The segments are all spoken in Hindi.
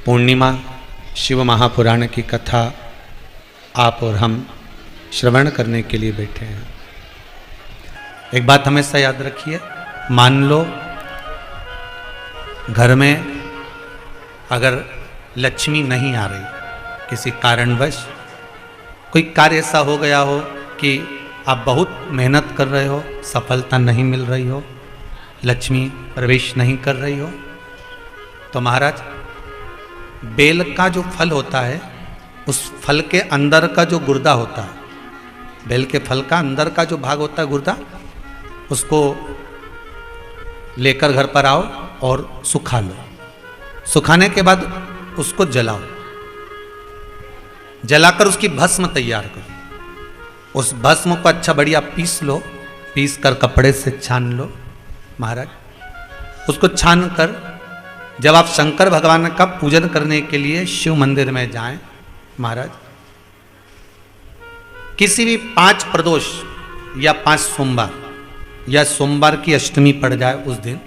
पूर्णिमा शिव महापुराण की कथा आप और हम श्रवण करने के लिए बैठे हैं। एक बात हमेशा याद रखिए, मान लो घर में अगर लक्ष्मी नहीं आ रही, किसी कारणवश कोई कार्य ऐसा हो गया हो कि आप बहुत मेहनत कर रहे हो, सफलता नहीं मिल रही हो, लक्ष्मी प्रवेश नहीं कर रही हो, तो महाराज बेल का जो फल होता है, उस फल के अंदर का जो गुर्दा होता है, बेल के फल का अंदर का जो भाग होता है गुर्दा, उसको लेकर घर पर आओ और सुखा लो। सुखाने के बाद उसको जलाओ, जलाकर उसकी भस्म तैयार करो। उस भस्म को अच्छा बढ़िया पीस लो, पीस कर कपड़े से छान लो महाराज। उसको छान कर जब आप शंकर भगवान का पूजन करने के लिए शिव मंदिर में जाएं महाराज, किसी भी 5 प्रदोष या 5 सोमवार या सोमवार की अष्टमी पड़ जाए उस दिन,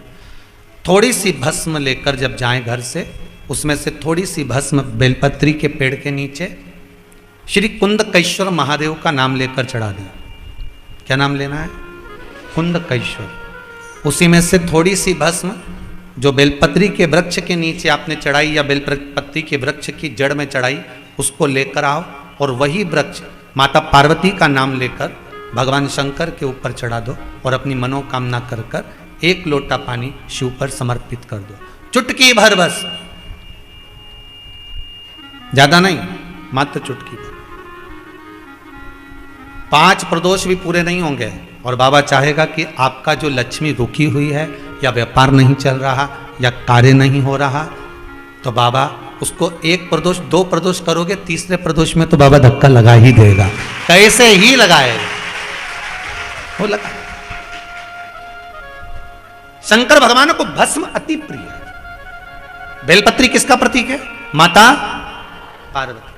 थोड़ी सी भस्म लेकर जब जाएं घर से, उसमें से थोड़ी सी भस्म बेलपत्री के पेड़ के नीचे श्री कुंदकेश्वर महादेव का नाम लेकर चढ़ा दें। क्या नाम लेना है? कुंदकेश्वर। उसी में से थोड़ी सी भस्म जो बेलपत्री के वृक्ष के नीचे आपने चढ़ाई या बेलपत्री के वृक्ष की जड़ में चढ़ाई, उसको लेकर आओ और वही वृक्ष माता पार्वती का नाम लेकर भगवान शंकर के ऊपर चढ़ा दो और अपनी मनोकामना कर कर 1 लोटा पानी शिव पर समर्पित कर दो। चुटकी भर बस, ज्यादा नहीं, मात्र चुटकी भर। 5 प्रदोष भी पूरे नहीं होंगे और बाबा चाहेगा कि आपका जो लक्ष्मी रुकी हुई है या व्यापार नहीं चल रहा या कार्य नहीं हो रहा, तो बाबा उसको 1 प्रदोष 2 प्रदोष करोगे, तीसरे प्रदोष में तो बाबा धक्का लगा ही देगा। कैसे ही लगाएगा वो लगा। शंकर भगवान को भस्म अति प्रिय है। बेलपत्री किसका प्रतीक है? माता पार्वती।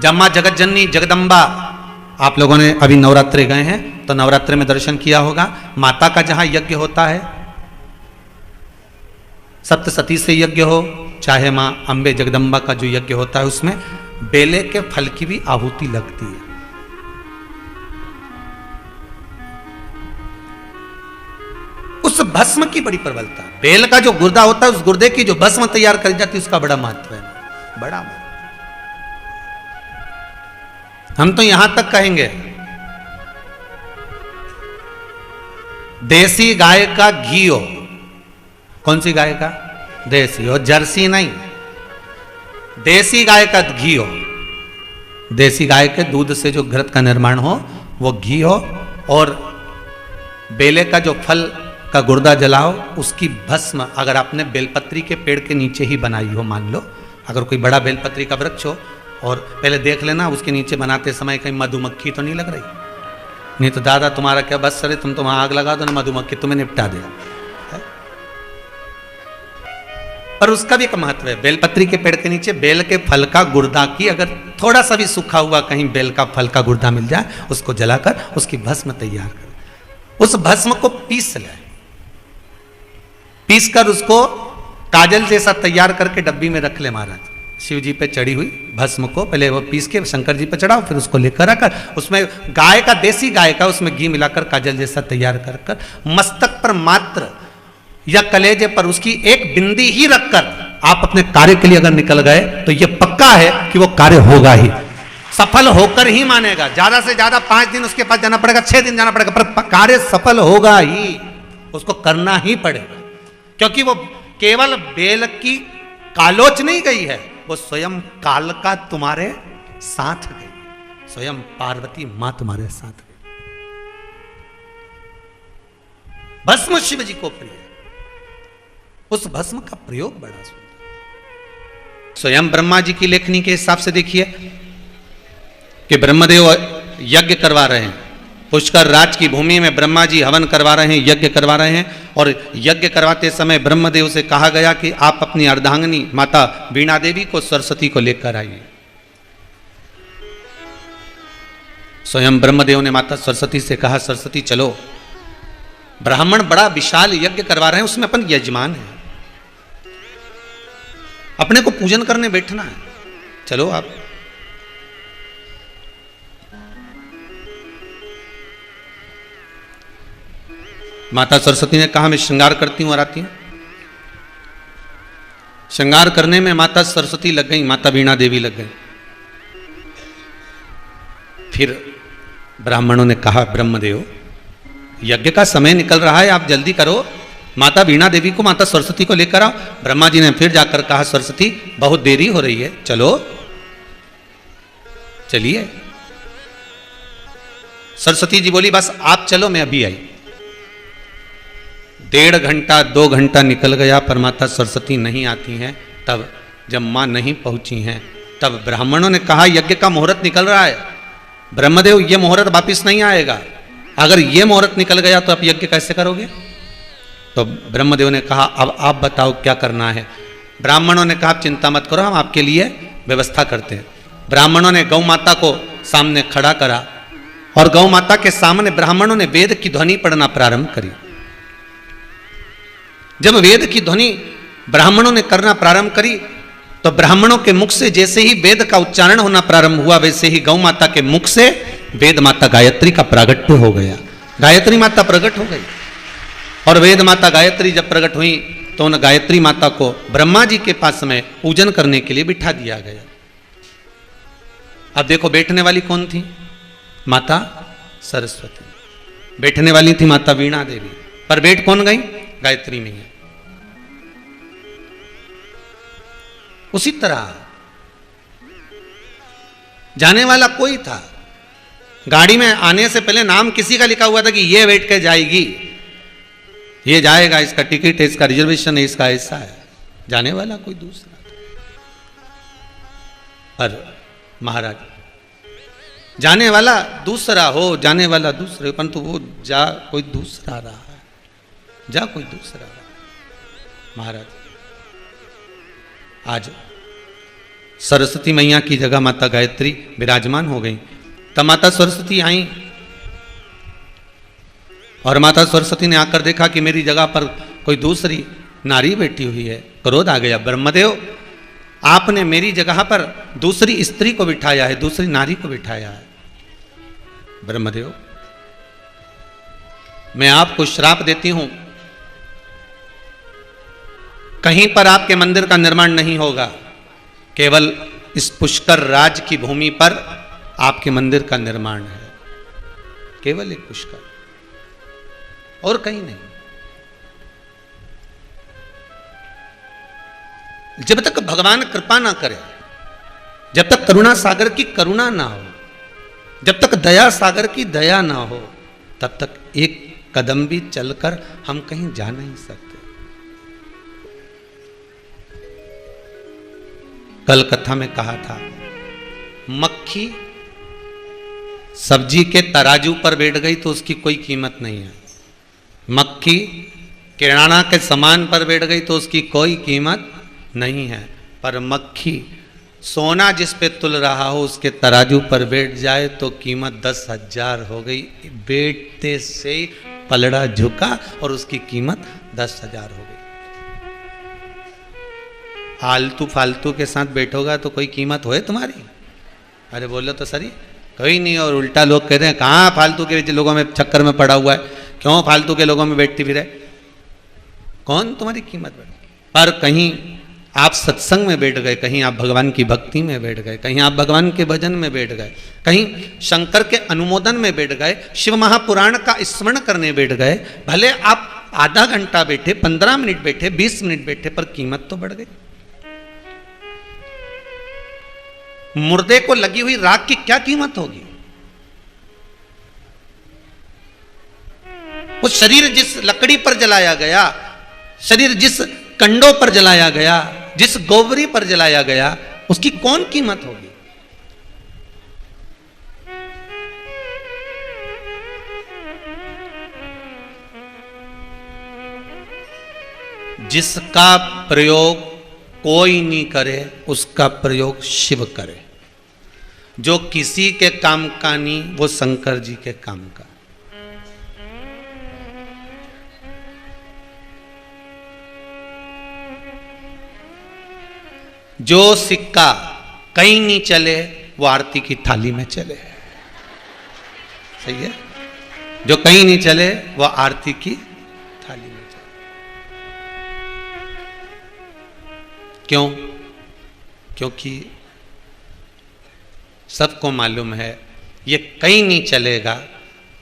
जब मां जगत जननी जगदम्बा, आप लोगों ने अभी नवरात्रे गए हैं तो नवरात्रे में दर्शन किया होगा, माता का जहां यज्ञ होता है, सप्तसती से यज्ञ हो चाहे मां अंबे जगदम्बा का जो यज्ञ होता है, उसमें बेले के फल की भी आहुति लगती है। उस भस्म की बड़ी प्रबलता है। बेल का जो गुर्दा होता है, उस गुर्दे की जो भस्म तैयार करी जाती है, उसका बड़ा महत्व है, बड़ा महत्व। हम तो यहां तक कहेंगे, देसी गाय का घी हो, कौन सी गाय का? देसी हो, जर्सी नहीं, देसी गाय का घी हो, देसी गाय के दूध से जो घृत का निर्माण हो वो घी हो, और बेले का जो फल का गुर्दा जलाओ, उसकी भस्म अगर आपने बेलपत्री के पेड़ के नीचे ही बनाई हो, मान लो अगर कोई बड़ा बेलपत्री का वृक्ष हो, और पहले देख लेना उसके नीचे बनाते समय कहीं मधुमक्खी तो नहीं लग रही, नहीं तो दादा तुम्हारा क्या बस सरे, तुम तो वहां आग लगा दो ना, मधुमक्खी तुम्हें निपटा दे। पर उसका भी एक महत्व है। बेलपत्री के पेड़ के नीचे बेल के फल का गुर्दा की अगर थोड़ा सा भी सूखा हुआ कहीं बेल का फल का गुर्दा मिल जाए, उसको जलाकर उसकी भस्म तैयार कर, उस भस्म को पीस ले, पीस कर उसको काजल जैसा तैयार करके डब्बी में रख ले महाराज। शिव जी पे चढ़ी हुई भस्म को पहले वो पीस के शंकर जी पे चढ़ाओ, फिर उसको लेकर आकर उसमें गाय का, देसी गाय का, उसमें घी मिलाकर काजल जैसा तैयार कर कर मस्तक पर मात्र या कलेजे पर उसकी 1 बिंदी ही रखकर आप अपने कार्य के लिए अगर निकल गए तो ये पक्का है कि वो कार्य होगा ही, सफल होकर ही मानेगा। ज्यादा से ज्यादा 5 दिन उसके पास जाना पड़ेगा, 6 दिन जाना पड़ेगा, पर कार्य सफल होगा ही, उसको करना ही पड़ेगा। क्योंकि वो केवल बेल की कालोच नहीं गई है, वो स्वयं काल का तुम्हारे साथ गई, स्वयं पार्वती मां तुम्हारे साथ गई। भस्म शिव जी को प्रिय है, उस भस्म का प्रयोग बड़ा सुंदर। स्वयं ब्रह्मा जी की लेखनी के हिसाब से देखिए कि ब्रह्मदेव यज्ञ करवा रहे हैं, पुष्कर राज की भूमि में ब्रह्मा जी हवन करवा रहे हैं, यज्ञ करवा रहे हैं, और यज्ञ करवाते समय ब्रह्मदेव से कहा गया कि आप अपनी अर्धांगिनी माता वीणा देवी को, सरस्वती को लेकर आइए। स्वयं ब्रह्मदेव ने माता सरस्वती से कहा, सरस्वती चलो, ब्राह्मण बड़ा विशाल यज्ञ करवा रहे हैं, उसमें अपन यजमान है, अपने को पूजन करने बैठना है, चलो आप। माता सरस्वती ने कहा मैं श्रृंगार करती हूं और आती हूं। श्रृंगार करने में माता सरस्वती लग गई, माता वीणा देवी लग गई। फिर ब्राह्मणों ने कहा ब्रह्मदेव यज्ञ का समय निकल रहा है, आप जल्दी करो, माता वीणा देवी को, माता सरस्वती को लेकर आओ। ब्रह्मा जी ने फिर जाकर कहा सरस्वती बहुत देरी हो रही है, चलो चलिए। सरस्वती जी बोली बस आप चलो, मैं अभी आई। 1.5 घंटा 2 घंटा निकल गया पर माता सरस्वती नहीं आती हैं। तब जब मां नहीं पहुंची हैं तब ब्राह्मणों ने कहा यज्ञ का मुहूर्त निकल रहा है, ब्रह्मदेव ये मुहूर्त वापिस नहीं आएगा, अगर ये मुहूर्त निकल गया तो आप यज्ञ कैसे करोगे? तो ब्रह्मदेव ने कहा अब आप बताओ क्या करना है। ब्राह्मणों ने कहा चिंता मत करो, हम आपके लिए व्यवस्था करते हैं। ब्राह्मणों ने गौ माता को सामने खड़ा करा और गौ माता के सामने ब्राह्मणों ने वेद की ध्वनि पढ़ना प्रारंभ करी। जब वेद की ध्वनि ब्राह्मणों ने करना प्रारंभ करी तो ब्राह्मणों के मुख से जैसे ही वेद का उच्चारण होना प्रारंभ हुआ वैसे ही गौ माता के मुख से वेद माता गायत्री का प्रागट्य हो गया। गायत्री माता प्रकट हो गई और वेद माता गायत्री जब प्रकट हुई तो उन गायत्री माता को ब्रह्मा जी के पास में पूजन करने के लिए बिठा दिया गया। अब देखो बैठने वाली कौन थी? माता सरस्वती। बैठने वाली थी माता वीणा देवी, पर बैठ कौन गई? गायत्री में है। उसी तरह जाने वाला कोई था, गाड़ी में आने से पहले नाम किसी का लिखा हुआ था कि ये बैठ के जाएगी, ये जाएगा, इसका टिकट है, इसका रिजर्वेशन है, इसका ऐसा है। जाने वाला कोई दूसरा था। पर महाराज जाने वाला दूसरा हो, जाने वाला दूसरे, परंतु वो जा कोई दूसरा रहा है, जा कोई दूसरा रहा। महाराज आज सरस्वती मैया की जगह माता गायत्री विराजमान हो गई। तब माता सरस्वती आई और माता सरस्वती ने आकर देखा कि मेरी जगह पर कोई दूसरी नारी बैठी हुई है। क्रोध आ गया, ब्रह्मदेव आपने मेरी जगह पर दूसरी स्त्री को बिठाया है, दूसरी नारी को बिठाया है। ब्रह्मदेव मैं आपको श्राप देती हूं, कहीं पर आपके मंदिर का निर्माण नहीं होगा, केवल इस पुष्कर राज की भूमि पर आपके मंदिर का निर्माण है। केवल एक पुष्कर और कहीं नहीं। जब तक भगवान कृपा ना करे, जब तक करुणा सागर की करुणा ना हो, जब तक दया सागर की दया ना हो, तब तक एक कदम भी चलकर हम कहीं जा नहीं सकते। कल कथा में कहा था, मक्खी सब्जी के तराजू पर बैठ गई तो उसकी कोई कीमत नहीं है। मक्खी किराना के सामान पर बैठ गई तो उसकी कोई कीमत नहीं है। पर मक्खी सोना जिस पे तुल रहा हो उसके तराजू पर बैठ जाए तो कीमत 10,000 हो गई। बैठते से पलड़ा झुका और उसकी कीमत 10,000 हो गई। फालतू फालतू के साथ बैठोगा तो कोई कीमत होए तुम्हारी? अरे बोलो तो सही, कोई नहीं। और उल्टा लोग कहते हैं कहाँ फालतू के लोगों में चक्कर में पड़ा हुआ है, क्यों फालतू के लोगों में बैठती फिरे, कौन तुम्हारी कीमत बैठ। पर कहीं आप सत्संग में बैठ गए, कहीं आप भगवान की भक्ति में बैठ गए, कहीं आप भगवान के भजन में बैठ गए, कहीं शंकर के अनुमोदन में बैठ गए, शिव महापुराण का स्मरण करने बैठ गए, भले आप आधा घंटा बैठे, 15 मिनट बैठे, 20 मिनट बैठे, पर कीमत तो बढ़ गई। मुर्दे को लगी हुई राख की क्या कीमत होगी? वो शरीर जिस लकड़ी पर जलाया गया, शरीर जिस कंडों पर जलाया गया, जिस गोबरी पर जलाया गया, उसकी कौन कीमत होगी? जिसका प्रयोग कोई नहीं करे उसका प्रयोग शिव करे। जो किसी के काम का नहीं वो शंकर जी के काम का। जो सिक्का कहीं नहीं चले वो आरती की थाली में चले। सही है? जो कहीं नहीं चले वो आरती की थाली में चले। क्यों? क्योंकि सबको मालूम है ये कहीं नहीं चलेगा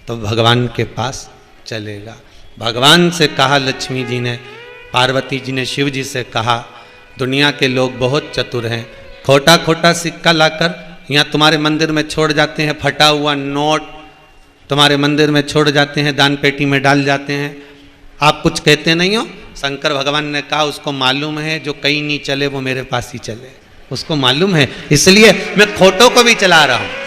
तो भगवान के पास चलेगा। भगवान से कहा लक्ष्मी जी ने, पार्वती जी ने शिव जी से कहा, दुनिया के लोग बहुत चतुर हैं, खोटा खोटा सिक्का लाकर यहाँ तुम्हारे मंदिर में छोड़ जाते हैं, फटा हुआ नोट तुम्हारे मंदिर में छोड़ जाते हैं, दान पेटी में डाल जाते हैं, आप कुछ कहते नहीं हो। शंकर भगवान ने कहा उसको मालूम है जो कहीं नहीं चले वो मेरे पास ही चले, उसको मालूम है, इसलिए मैं खोटों को भी चला रहा हूं,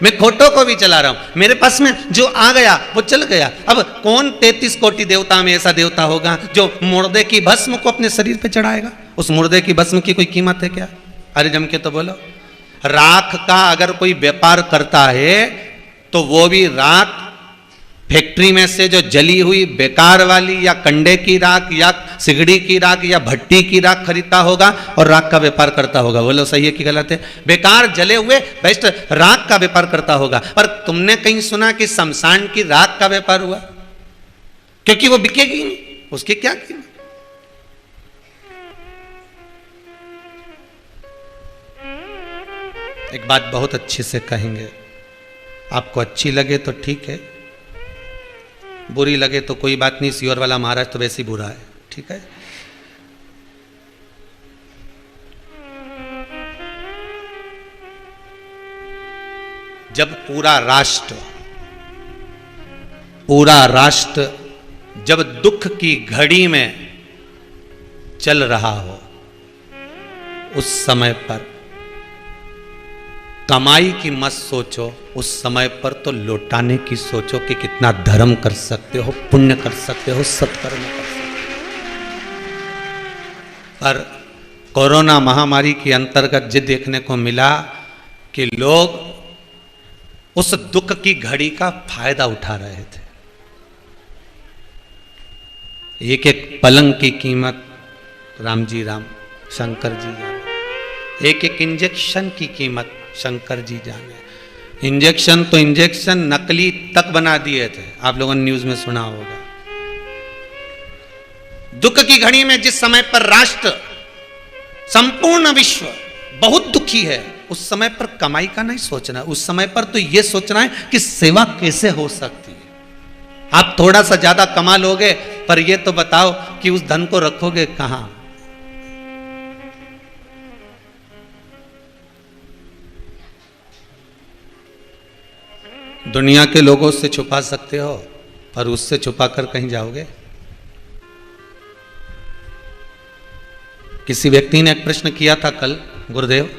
मैं खोटों को भी चला रहा हूं। मेरे पास में जो आ गया वो चल गया। अब कौन 33 कोटि देवता में ऐसा देवता होगा जो मुर्दे की भस्म को अपने शरीर पे चढ़ाएगा? उस मुर्दे की भस्म की कोई कीमत है क्या? अरे जम के तो बोलो। राख का अगर कोई व्यापार करता है तो वो भी राख फैक्ट्री में से जो जली हुई बेकार वाली या कंडे की राख या सिगड़ी की राख या भट्टी की राख खरीदता होगा और राख का व्यापार करता होगा। बोलो सही है कि गलत है? बेकार जले हुए बेस्ट राख का व्यापार करता होगा। पर तुमने कहीं सुना कि शमशान की राख का व्यापार हुआ? क्योंकि वो बिकेगी नहीं, उसकी क्या कीमत। एक बात बहुत अच्छे से कहेंगे, आपको अच्छी लगे तो ठीक है, बुरी लगे तो कोई बात नहीं, सियोर वाला महाराज तो वैसे ही बुरा है, ठीक है। जब पूरा राष्ट्र जब दुख की घड़ी में चल रहा हो, उस समय पर कमाई की मत सोचो, उस समय पर तो लौटाने की सोचो कि कितना धर्म कर सकते हो, पुण्य कर सकते हो, सत्कर्म कर सकते हो। पर कोरोना महामारी के अंतर्गत ये देखने को मिला कि लोग उस दुख की घड़ी का फायदा उठा रहे थे। एक एक पलंग की कीमत राम जी राम, शंकर जी जाने, एक एक इंजेक्शन की कीमत शंकर जी जाने। इंजेक्शन तो इंजेक्शन नकली तक बना दिए थे, आप लोगों ने न्यूज में सुना होगा। दुख की घड़ी में जिस समय पर राष्ट्र, संपूर्ण विश्व बहुत दुखी है, उस समय पर कमाई का नहीं सोचना, उस समय पर तो यह सोचना है कि सेवा कैसे हो सकती है। आप थोड़ा सा ज्यादा कमा लोगे, पर यह तो बताओ कि उस धन को रखोगे कहां? दुनिया के लोगों से छुपा सकते हो, पर उससे छुपा कर कहीं जाओगे? किसी व्यक्ति ने एक प्रश्न किया था कल, गुरुदेव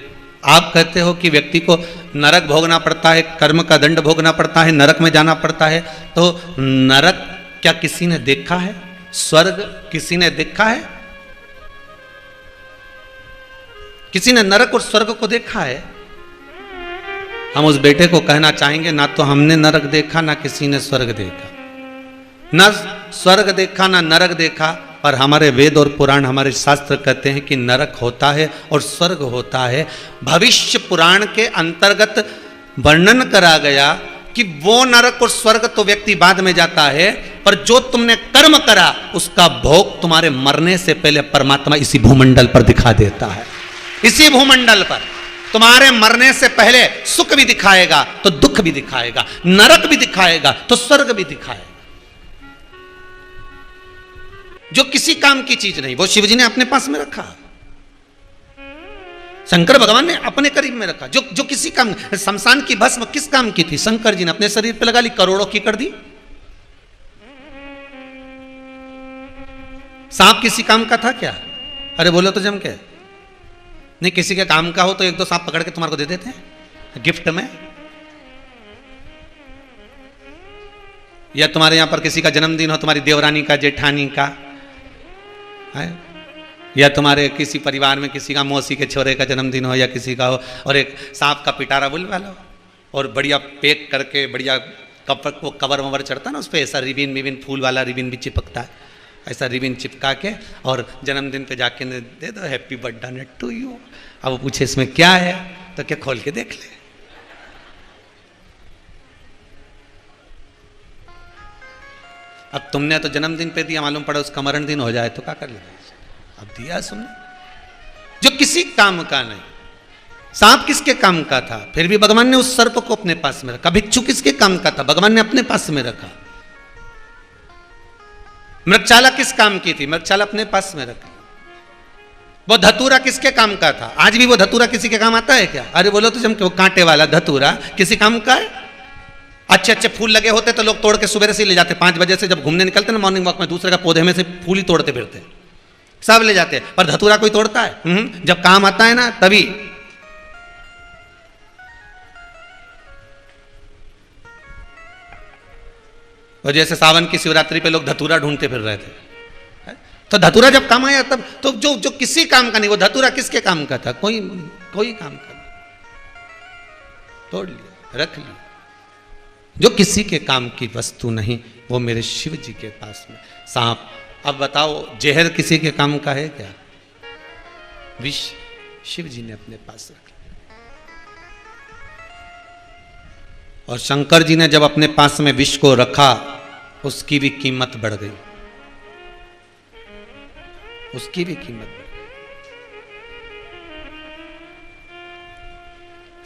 आप कहते हो कि व्यक्ति को नरक भोगना पड़ता है, कर्म का दंड भोगना पड़ता है, नरक में जाना पड़ता है, तो नरक क्या किसी ने देखा है? स्वर्ग किसी ने देखा है? किसी ने नरक और स्वर्ग को देखा है? हम उस बेटे को कहना चाहेंगे, ना तो हमने नरक देखा, ना किसी ने स्वर्ग देखा, ना स्वर्ग देखा ना नरक देखा, पर हमारे वेद और पुराण, हमारे शास्त्र कहते हैं कि नरक होता है और स्वर्ग होता है। भविष्य पुराण के अंतर्गत वर्णन करा गया कि वो नरक और स्वर्ग तो व्यक्ति बाद में जाता है, पर जो तुमने कर्म करा उसका भोग तुम्हारे मरने से पहले परमात्मा इसी भूमंडल पर दिखा देता है। इसी भूमंडल पर तुम्हारे मरने से पहले सुख भी दिखाएगा तो दुख भी दिखाएगा, नरक भी दिखाएगा तो स्वर्ग भी दिखाएगा। जो किसी काम की चीज नहीं, वो शिव जी ने अपने पास में रखा, शंकर भगवान ने अपने करीब में रखा। जो किसी काम, शमशान की भस्म किस काम की थी? शंकर जी ने अपने शरीर पे लगा ली, करोड़ों की कर दी। सांप किसी काम का था क्या? अरे बोलो तो जम के नहीं, किसी के काम का हो तो एक दो सांप पकड़ के तुम्हारे को दे देते हैं गिफ्ट में। या तुम्हारे यहां पर किसी का जन्मदिन हो, तुम्हारी देवरानी का, जेठानी का है, या तुम्हारे किसी परिवार में किसी का मौसी के छोरे का जन्मदिन हो या किसी का हो, और एक सांप का पिटारा बुलवा लो और बढ़िया पैक करके बढ़िया वो कवर ववर चढ़ता ना, उस पर ऐसा रिबिन फूल वाला रिबिन भी चिपकता है, ऐसा रिबन चिपका के और जन्मदिन पे जाके दे दो, हैप्पी बर्थडे टू यू। अब वो पूछे इसमें क्या है, तो क्या खोल के देख ले। अब तुमने तो जन्मदिन पे दिया, मालूम पड़ा उसका मरण दिन हो जाए तो क्या कर लेगा। अब दिया सुनने, जो किसी काम का नहीं। सांप किसके काम का था, फिर भी भगवान ने उस सर्प को अपने पास में रखा। भिक्षु किसके काम का था, भगवान ने अपने पास में रखा। मृगशाला किस काम की थी, मृगशाला अपने पास में रखी। वो धतूरा किसके काम का था, आज भी वो धतूरा किसी के काम आता है क्या? अरे बोलो तो जम के वो कांटे वाला धतूरा किसी काम का है? अच्छे अच्छे फूल लगे होते तो लोग तोड़ के सुबह से ले जाते, 5 बजे से जब घूमने निकलते ना मॉर्निंग वॉक में, दूसरे का पौधे में से फूल ही तोड़ते फिरते, सब ले जाते। पर धतूरा कोई तोड़ता है? जब काम आता है ना तभी। और जैसे सावन की शिवरात्रि पे लोग धतूरा ढूंढते फिर रहे थे, तो धतूरा जब काम आया तब तो जो किसी काम का नहीं, वो धतूरा किसके काम का था? कोई काम का नहीं, तोड़ लिया, रख लिया। जो किसी के काम की वस्तु नहीं, वो मेरे शिव जी के पास में। सांप, अब बताओ जहर किसी के काम का है क्या? विष शिव जी ने अपने पास रखा। और शंकर जी ने जब अपने पास में विष को रखा, उसकी भी कीमत बढ़ गई, उसकी भी कीमत बढ़ गई।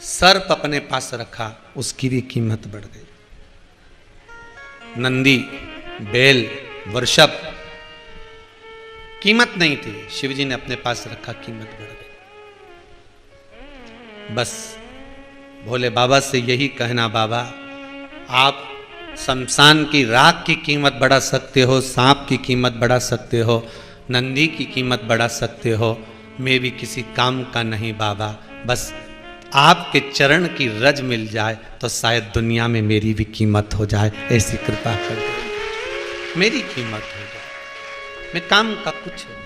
सर्प अपने पास रखा, उसकी भी कीमत बढ़ गई। नंदी, बेल, वृषभ, कीमत नहीं थी, शिवजी ने अपने पास रखा, कीमत बढ़ गई। बस भोले बाबा से यही कहना, बाबा आप शमशान की राख की कीमत बढ़ा सकते हो, सांप की कीमत बढ़ा सकते हो, नंदी की कीमत बढ़ा सकते हो, मैं भी किसी काम का नहीं बाबा। बस आपके चरण की रज मिल जाए तो शायद दुनिया में मेरी भी कीमत हो जाए, ऐसी कृपा कर दो, मेरी कीमत हो जाए, मैं काम का कुछ नहीं।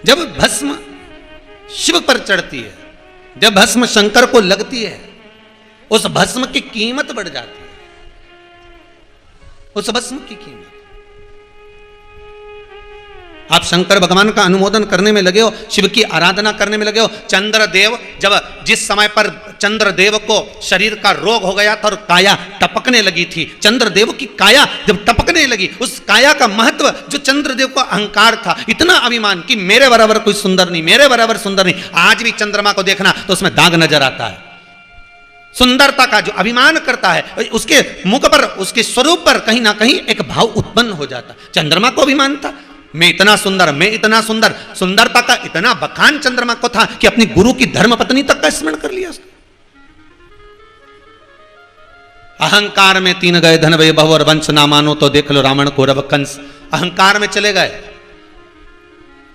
जब भस्म शिव पर चढ़ती है, जब भस्म शंकर को लगती है, उस भस्म की कीमत बढ़ जाती है, उस भस्म की कीमत। आप शंकर भगवान का अनुमोदन करने में लगे हो, शिव की आराधना करने में लगे हो। चंद्रदेव, जब जिस समय पर चंद्रदेव को शरीर का रोग हो गया था और काया टपकने लगी थी, चंद्रदेव की काया जब टपकने लगी, उस काया का महत्व, जो चंद्रदेव का अहंकार था, इतना अभिमान कि मेरे बराबर कोई सुंदर नहीं, मेरे बराबर सुंदर नहीं। आज भी चंद्रमा को देखना तो उसमें दाग नजर आता है। सुंदरता का जो अभिमान करता है, उसके मुख पर, उसके स्वरूप पर कहीं ना कहीं एक भाव उत्पन्न हो जाता। चंद्रमा को अभिमान था, मैं इतना सुंदर, मैं इतना सुंदर। सुंदरता का इतना बखान चंद्रमा को था कि अपनी गुरु की धर्मपत्नी तक का स्मरण कर लिया उसने। अहंकार में 3 गए धन वैभव और वंश, ना मानो तो देख लो रावण को रव कंस। अहंकार में चले गए।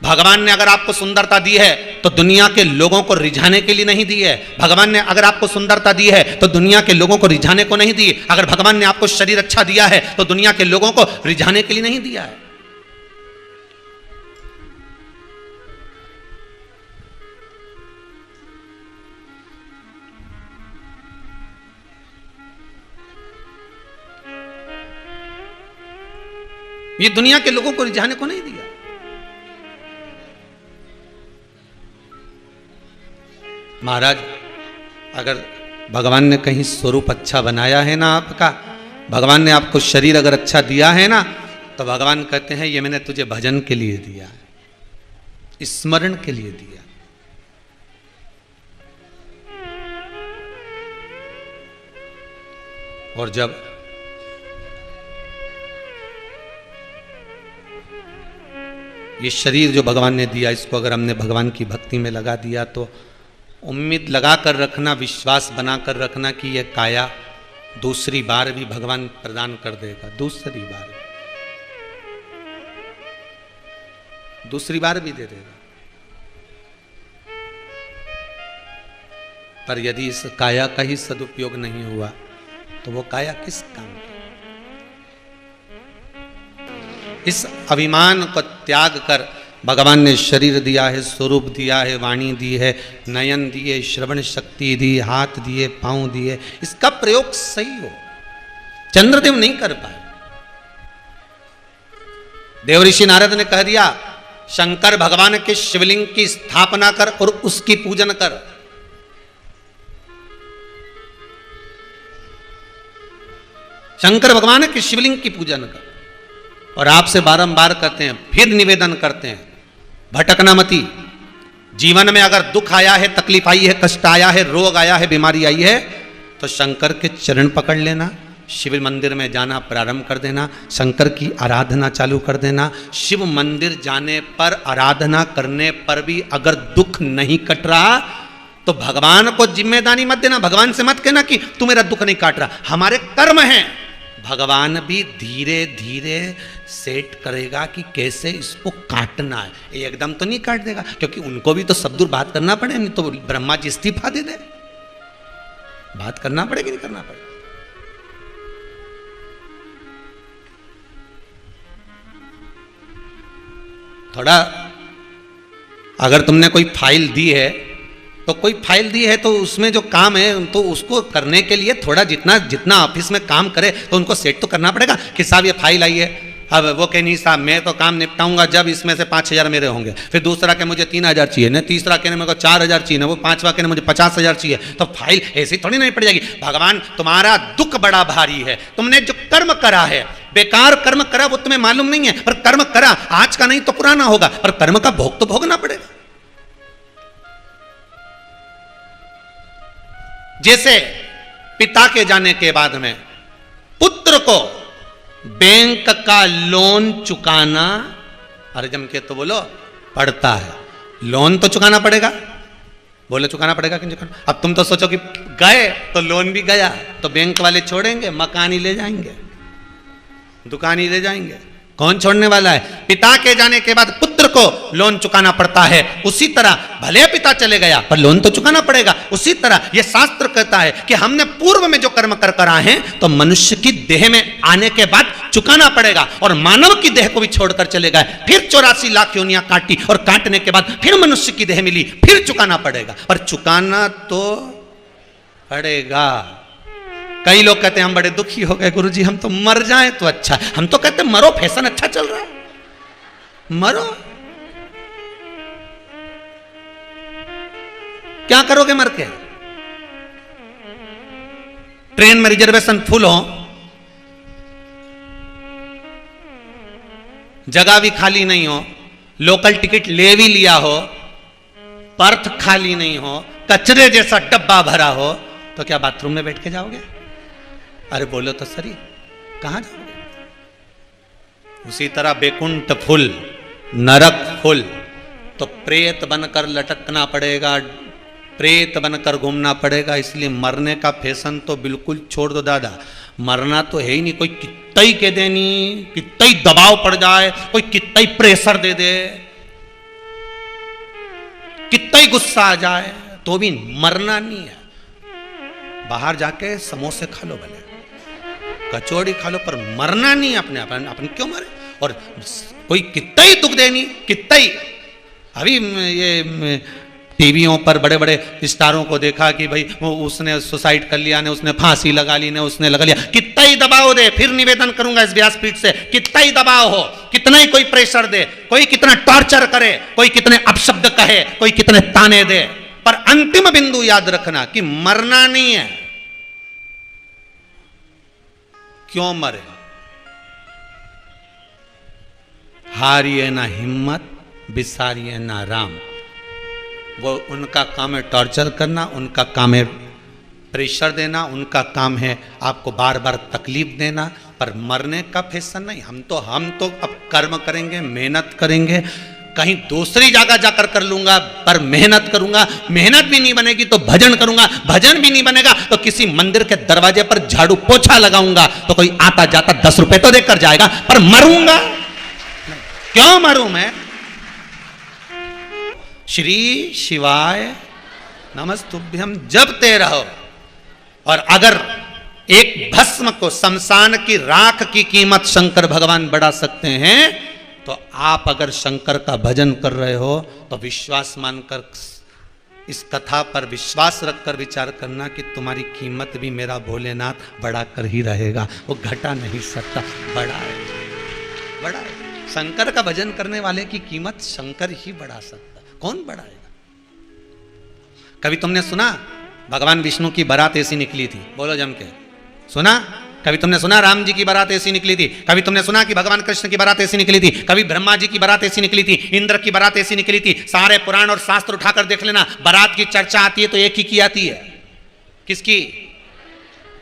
भगवान ने अगर आपको सुंदरता दी है तो दुनिया के लोगों को रिझाने के लिए नहीं दी है। भगवान ने अगर आपको सुंदरता दी है तो दुनिया के लोगों को रिझाने को नहीं दी। अगर भगवान ने आपको शरीर अच्छा दिया है तो दुनिया के लोगों को रिझाने के लिए नहीं दिया है। ये दुनिया के लोगों को रिझाने को नहीं दिया। महाराज, अगर भगवान ने कहीं स्वरूप अच्छा बनाया है ना आपका, भगवान ने आपको शरीर अगर अच्छा दिया है ना, तो भगवान कहते हैं ये मैंने तुझे भजन के लिए दिया है, स्मरण के लिए दिया। और जब ये शरीर जो भगवान ने दिया, इसको अगर हमने भगवान की भक्ति में लगा दिया तो उम्मीद लगा कर रखना, विश्वास बना कर रखना कि यह काया दूसरी बार भी भगवान प्रदान कर देगा। दूसरी बार भी दे देगा। पर यदि इस काया का ही सदुपयोग नहीं हुआ तो वो काया किस काम की? इस अभिमान को त्याग कर भगवान ने शरीर दिया है, स्वरूप दिया है, वाणी दी है, नयन दिए, श्रवण शक्ति दी, हाथ दिए, पांव दिए, इसका प्रयोग सही हो। चंद्रदेव नहीं कर पाए, देवऋषि नारद ने कह दिया शंकर भगवान के शिवलिंग की स्थापना कर और उसकी पूजन कर। शंकर भगवान के शिवलिंग की पूजन कर। और आपसे बारंबार कहते हैं, फिर निवेदन करते हैं, भटकना मती। जीवन में अगर दुख आया है, तकलीफ आई है, कष्ट आया है, रोग आया है, बीमारी आई है, तो शंकर के चरण पकड़ लेना, शिव मंदिर में जाना प्रारंभ कर देना, शंकर की आराधना चालू कर देना। शिव मंदिर जाने पर, आराधना करने पर भी अगर दुख नहीं कट रहा तो भगवान को जिम्मेदारी मत देना। भगवान से मत कहना कि तू मेरा दुख नहीं काट रहा, हमारे कर्म हैं। भगवान भी धीरे धीरे सेट करेगा कि कैसे इसको काटना है। एकदम तो नहीं काट देगा, क्योंकि उनको भी तो सब दूर बात करना पड़े, नहीं तो ब्रह्मा जी इस्तीफा दे दे। बात करना पड़ेगी, नहीं करना पड़ेगा। थोड़ा अगर तुमने कोई फाइल दी है तो कोई फाइल दी है तो उसमें जो काम है तो उसको करने के लिए थोड़ा जितना जितना ऑफिस में काम करे तो उनको सेट तो करना पड़ेगा कि साहब ये फाइल आई है। अब वो कहे नहीं साहब मैं तो काम निपटाऊंगा जब इसमें से 5,000 मेरे होंगे, फिर दूसरा के मुझे 3,000 चाहिए, न तीसरा के मेरे को 4,000 चाहिए, न वो पांचवा के मुझे 50,000 चाहिए, तो फाइल ऐसी थोड़ी नहीं पड़ जाएगी। भगवान तुम्हारा दुख बड़ा भारी है, तुमने जो कर्म करा है, बेकार कर्म करा वो तुम्हें मालूम नहीं है, पर कर्म करा आज का नहीं तो पुराना होगा, पर कर्म का भोग तो भोगना पड़ेगा। जैसे पिता के जाने के बाद में पुत्र को बैंक का लोन चुकाना, अरे जम के तो बोलो, पड़ता है। लोन तो चुकाना पड़ेगा, बोले चुकाना पड़ेगा कि नहीं चुकाना। अब तुम तो सोचो कि गए तो लोन भी गया, तो बैंक वाले छोड़ेंगे, मकान ही ले जाएंगे, दुकान ही ले जाएंगे, कौन छोड़ने वाला है। पिता के जाने के बाद पुत्र को लोन चुकाना पड़ता है, उसी तरह भले पिता चले गया पर लोन तो चुकाना पड़ेगा। उसी तरह यह शास्त्र कहता है कि हमने पूर्व में जो कर्म कर आए हैं तो मनुष्य की देह में आने के बाद चुकाना पड़ेगा। और मानव की देह को भी छोड़कर चले गए, फिर 84 लाख योनियां काटी और काटने के बाद फिर मनुष्य की देह मिली, फिर चुकाना पड़ेगा, पर चुकाना तो पड़ेगा। कई लोग कहते हैं हम बड़े दुखी हो गए गुरुजी, हम तो मर जाएं तो अच्छा है। हम तो कहते हैं मरो, फैशन अच्छा चल रहा है, मरो। क्या करोगे मर के? ट्रेन में रिजर्वेशन फुल हो, जगह भी खाली नहीं हो, लोकल टिकट ले भी लिया हो, बर्थ खाली नहीं हो, कचरे जैसा डब्बा भरा हो, तो क्या बाथरूम में बैठ के जाओगे? अरे बोलो तो सही, कहां जाओगे? उसी तरह बैकुंठ फुल, नरक फुल, तो प्रेत बनकर लटकना पड़ेगा, प्रेत बनकर घूमना पड़ेगा। इसलिए मरने का फैशन तो बिल्कुल छोड़ दो दादा, मरना तो है ही नहीं। कोई कितना ही कह देनी, कितना ही दबाव पड़ जाए, कोई कितना ही प्रेशर दे दे, कितना ही गुस्सा आ जाए, तो भी मरना नहीं है। बाहर जाके समोसे खा लो, भले कचौड़ी खा लो, पर मरना नहीं अपने। अपन क्यों मरे? और कोई कितना ही दुख देनी, कितना ही। अभी ये टीवियों पर बड़े बड़े स्टारों को देखा कि भाई वो उसने सुसाइड कर लिया, ने उसने फांसी लगा ली, ने उसने लगा लिया। कितना ही दबाव दे, फिर निवेदन करूंगा इस व्यासपीठ से, कितना ही दबाव हो, कितना ही कोई प्रेशर दे, कोई कितना टॉर्चर करे, कोई कितने अपशब्द कहे, कोई कितने ताने दे, पर अंतिम बिंदु याद रखना कि मरना नहीं है। क्यों मरे? हारिए ना हिम्मत, बिसारिए ना राम। वो उनका काम है टॉर्चर करना, उनका काम है प्रेशर देना, उनका काम है आपको बार बार तकलीफ देना, पर मरने का फैशन नहीं। हम तो अब कर्म करेंगे, मेहनत करेंगे, कहीं दूसरी जगह जाकर कर लूंगा, पर मेहनत करूंगा। मेहनत भी नहीं बनेगी तो भजन करूंगा, भजन भी नहीं बनेगा तो किसी मंदिर के दरवाजे पर झाड़ू पोछा लगाऊंगा, तो कोई आता जाता 10 रुपए तो देकर जाएगा, पर मरूंगा। क्यों मरूं मैं? श्री शिवाय नमस्तुभ्यम जपते रहो। और अगर एक भस्म को, शमशान की राख की कीमत शंकर भगवान बढ़ा सकते हैं, तो आप अगर शंकर का भजन कर रहे हो तो विश्वास मानकर, इस कथा पर विश्वास रखकर विचार करना कि तुम्हारी कीमत भी मेरा भोलेनाथ बढ़ा कर ही रहेगा। वो घटा नहीं सकता, बड़ा है, बड़ा है। शंकर का भजन करने वाले की कीमत शंकर ही बढ़ा सकता, कौन बढ़ाएगा? कभी तुमने सुना भगवान विष्णु की बारात ऐसी निकली थी? बोलो जम के, सुना? कभी तुमने सुना राम जी की बारात ऐसी निकली थी? कभी तुमने सुना कि भगवान कृष्ण की बारात ऐसी निकली थी? कभी ब्रह्मा जी की बारात ऐसी निकली थी? इंद्र की बारात ऐसी निकली थी? सारे पुराण और शास्त्र उठाकर देख लेना, बारात की चर्चा आती है तो एक ही की आती है, किसकी?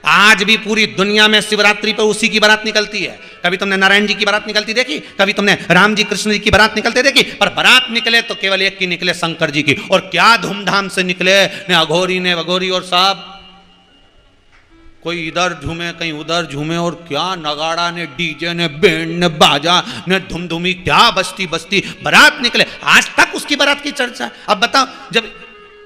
आज भी पूरी दुनिया में शिवरात्रि पर उसी की बारात निकलती है। कभी तुमने नारायण जी की बारात निकलती देखी? कभी तुमने राम जी कृष्ण जी की बारात निकलते देखी? पर बारात निकले तो केवल एक की निकले, शंकर जी की। और क्या धूमधाम से निकले, ने अघोरी ने वघोरी और सब, कोई इधर झूमे कहीं उधर झूमे, और क्या नगाड़ा ने, डीजे ने, बैंड ने, बाजा ने, धुमधुमी, क्या बस्ती बस्ती बारात निकले। आज तक उसकी बारात की चर्चा। अब बताओ, जब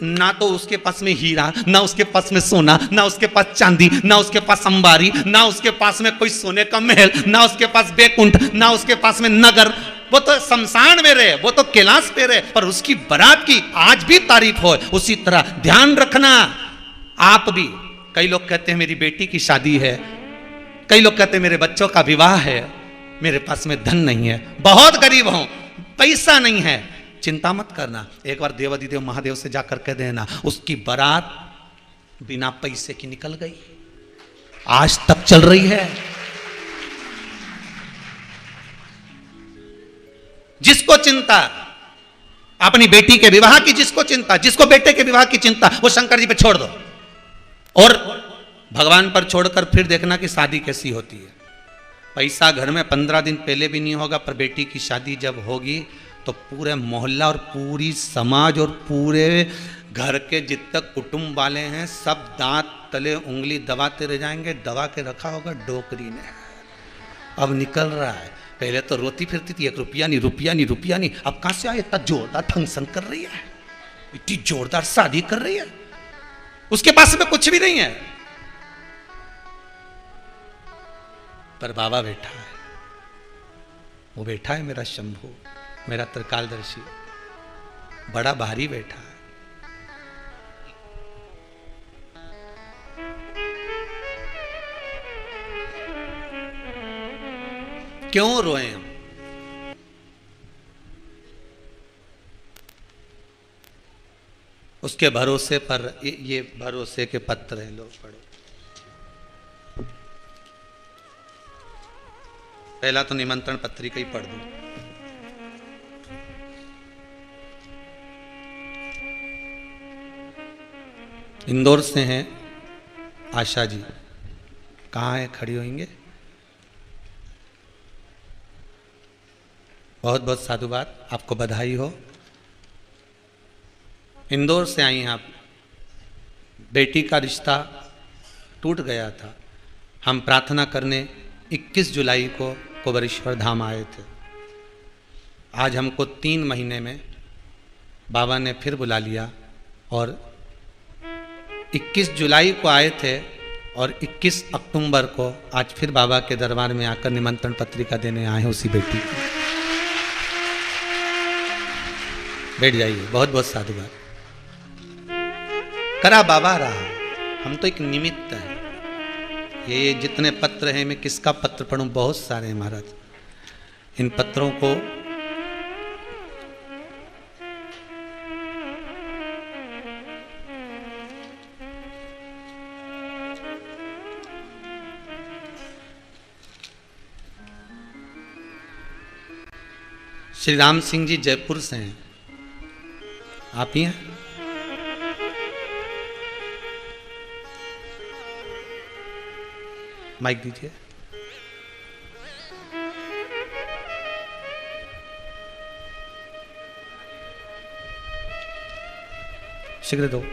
ना तो उसके पास में हीरा, ना उसके पास में सोना, ना उसके पास चांदी, ना उसके पास अंबारी, ना उसके पास में कोई सोने का महल, ना उसके पास बैकुंठ, ना उसके पास में नगर, वो तो शमशान में रहे, वो तो कैलाश पे रहे, पर उसकी बारात की आज भी तारीफ हो। उसी तरह ध्यान रखना आप भी। कई लोग कहते हैं मेरी बेटी की शादी है, कई लोग कहते हैं मेरे बच्चों का विवाह है, मेरे पास में धन नहीं है, बहुत गरीब हूं, पैसा नहीं है। चिंता मत करना, एक बार देवाधिदेव महादेव से जाकर कह देना उसकी बारात बिना पैसे की निकल गई, आज तक चल रही है। जिसको चिंता अपनी बेटी के विवाह की, जिसको चिंता, जिसको बेटे के विवाह की चिंता, वो शंकर जी पे छोड़ दो और भगवान पर छोड़कर फिर देखना कि शादी कैसी होती है। पैसा घर में 15 दिन पहले भी नहीं होगा, पर बेटी की शादी जब होगी तो पूरे मोहल्ला और पूरी समाज और पूरे घर के जितने कुटुंब वाले हैं सब दांत तले उंगली दबाते रह जाएंगे। दबा के रखा होगा डोकरी ने, अब निकल रहा है। पहले तो रोती फिरती थी, 1 रुपया नहीं, रुपया नहीं, रुपया नहीं। अब कहां से आए? इतना जोरदार फंक्शन कर रही है, इतनी जोरदार शादी कर रही है, उसके पास में कुछ भी नहीं है, पर बाबा बैठा है। वो बैठा है मेरा शंभू, मेरा त्रिकालदर्शी, बड़ा भारी बैठा है। क्यों रोए हम? उसके भरोसे पर, ये भरोसे के पत्र हैं, लोग पढ़ो। पहला तो निमंत्रण पत्रिका ही पढ़ दूं। इंदौर से हैं आशा जी, कहाँ है? खड़ी होंगे। बहुत बहुत साधुवाद, आपको बधाई हो। इंदौर से आई हैं आप। बेटी का रिश्ता टूट गया था, हम प्रार्थना करने 21 जुलाई को कुबेरेश्वर धाम आए थे। आज हमको 3 महीने में बाबा ने फिर बुला लिया और 21 जुलाई को आए थे और 21 अक्टूबर को आज फिर बाबा के दरबार में आकर निमंत्रण पत्रिका देने आए हैं उसी बेटी को। बैठ जाइए, बहुत बहुत साधुवाद। करा बाबा रहा, हम तो एक निमित्त हैं। ये जितने पत्र हैं, मैं किसका पत्र पढ़ूं? बहुत सारे हैं महाराज। इन पत्रों को श्री राम सिंह जी जयपुर से हैं, आप ही हैं? माइक दीजिए। शीघ्र दो।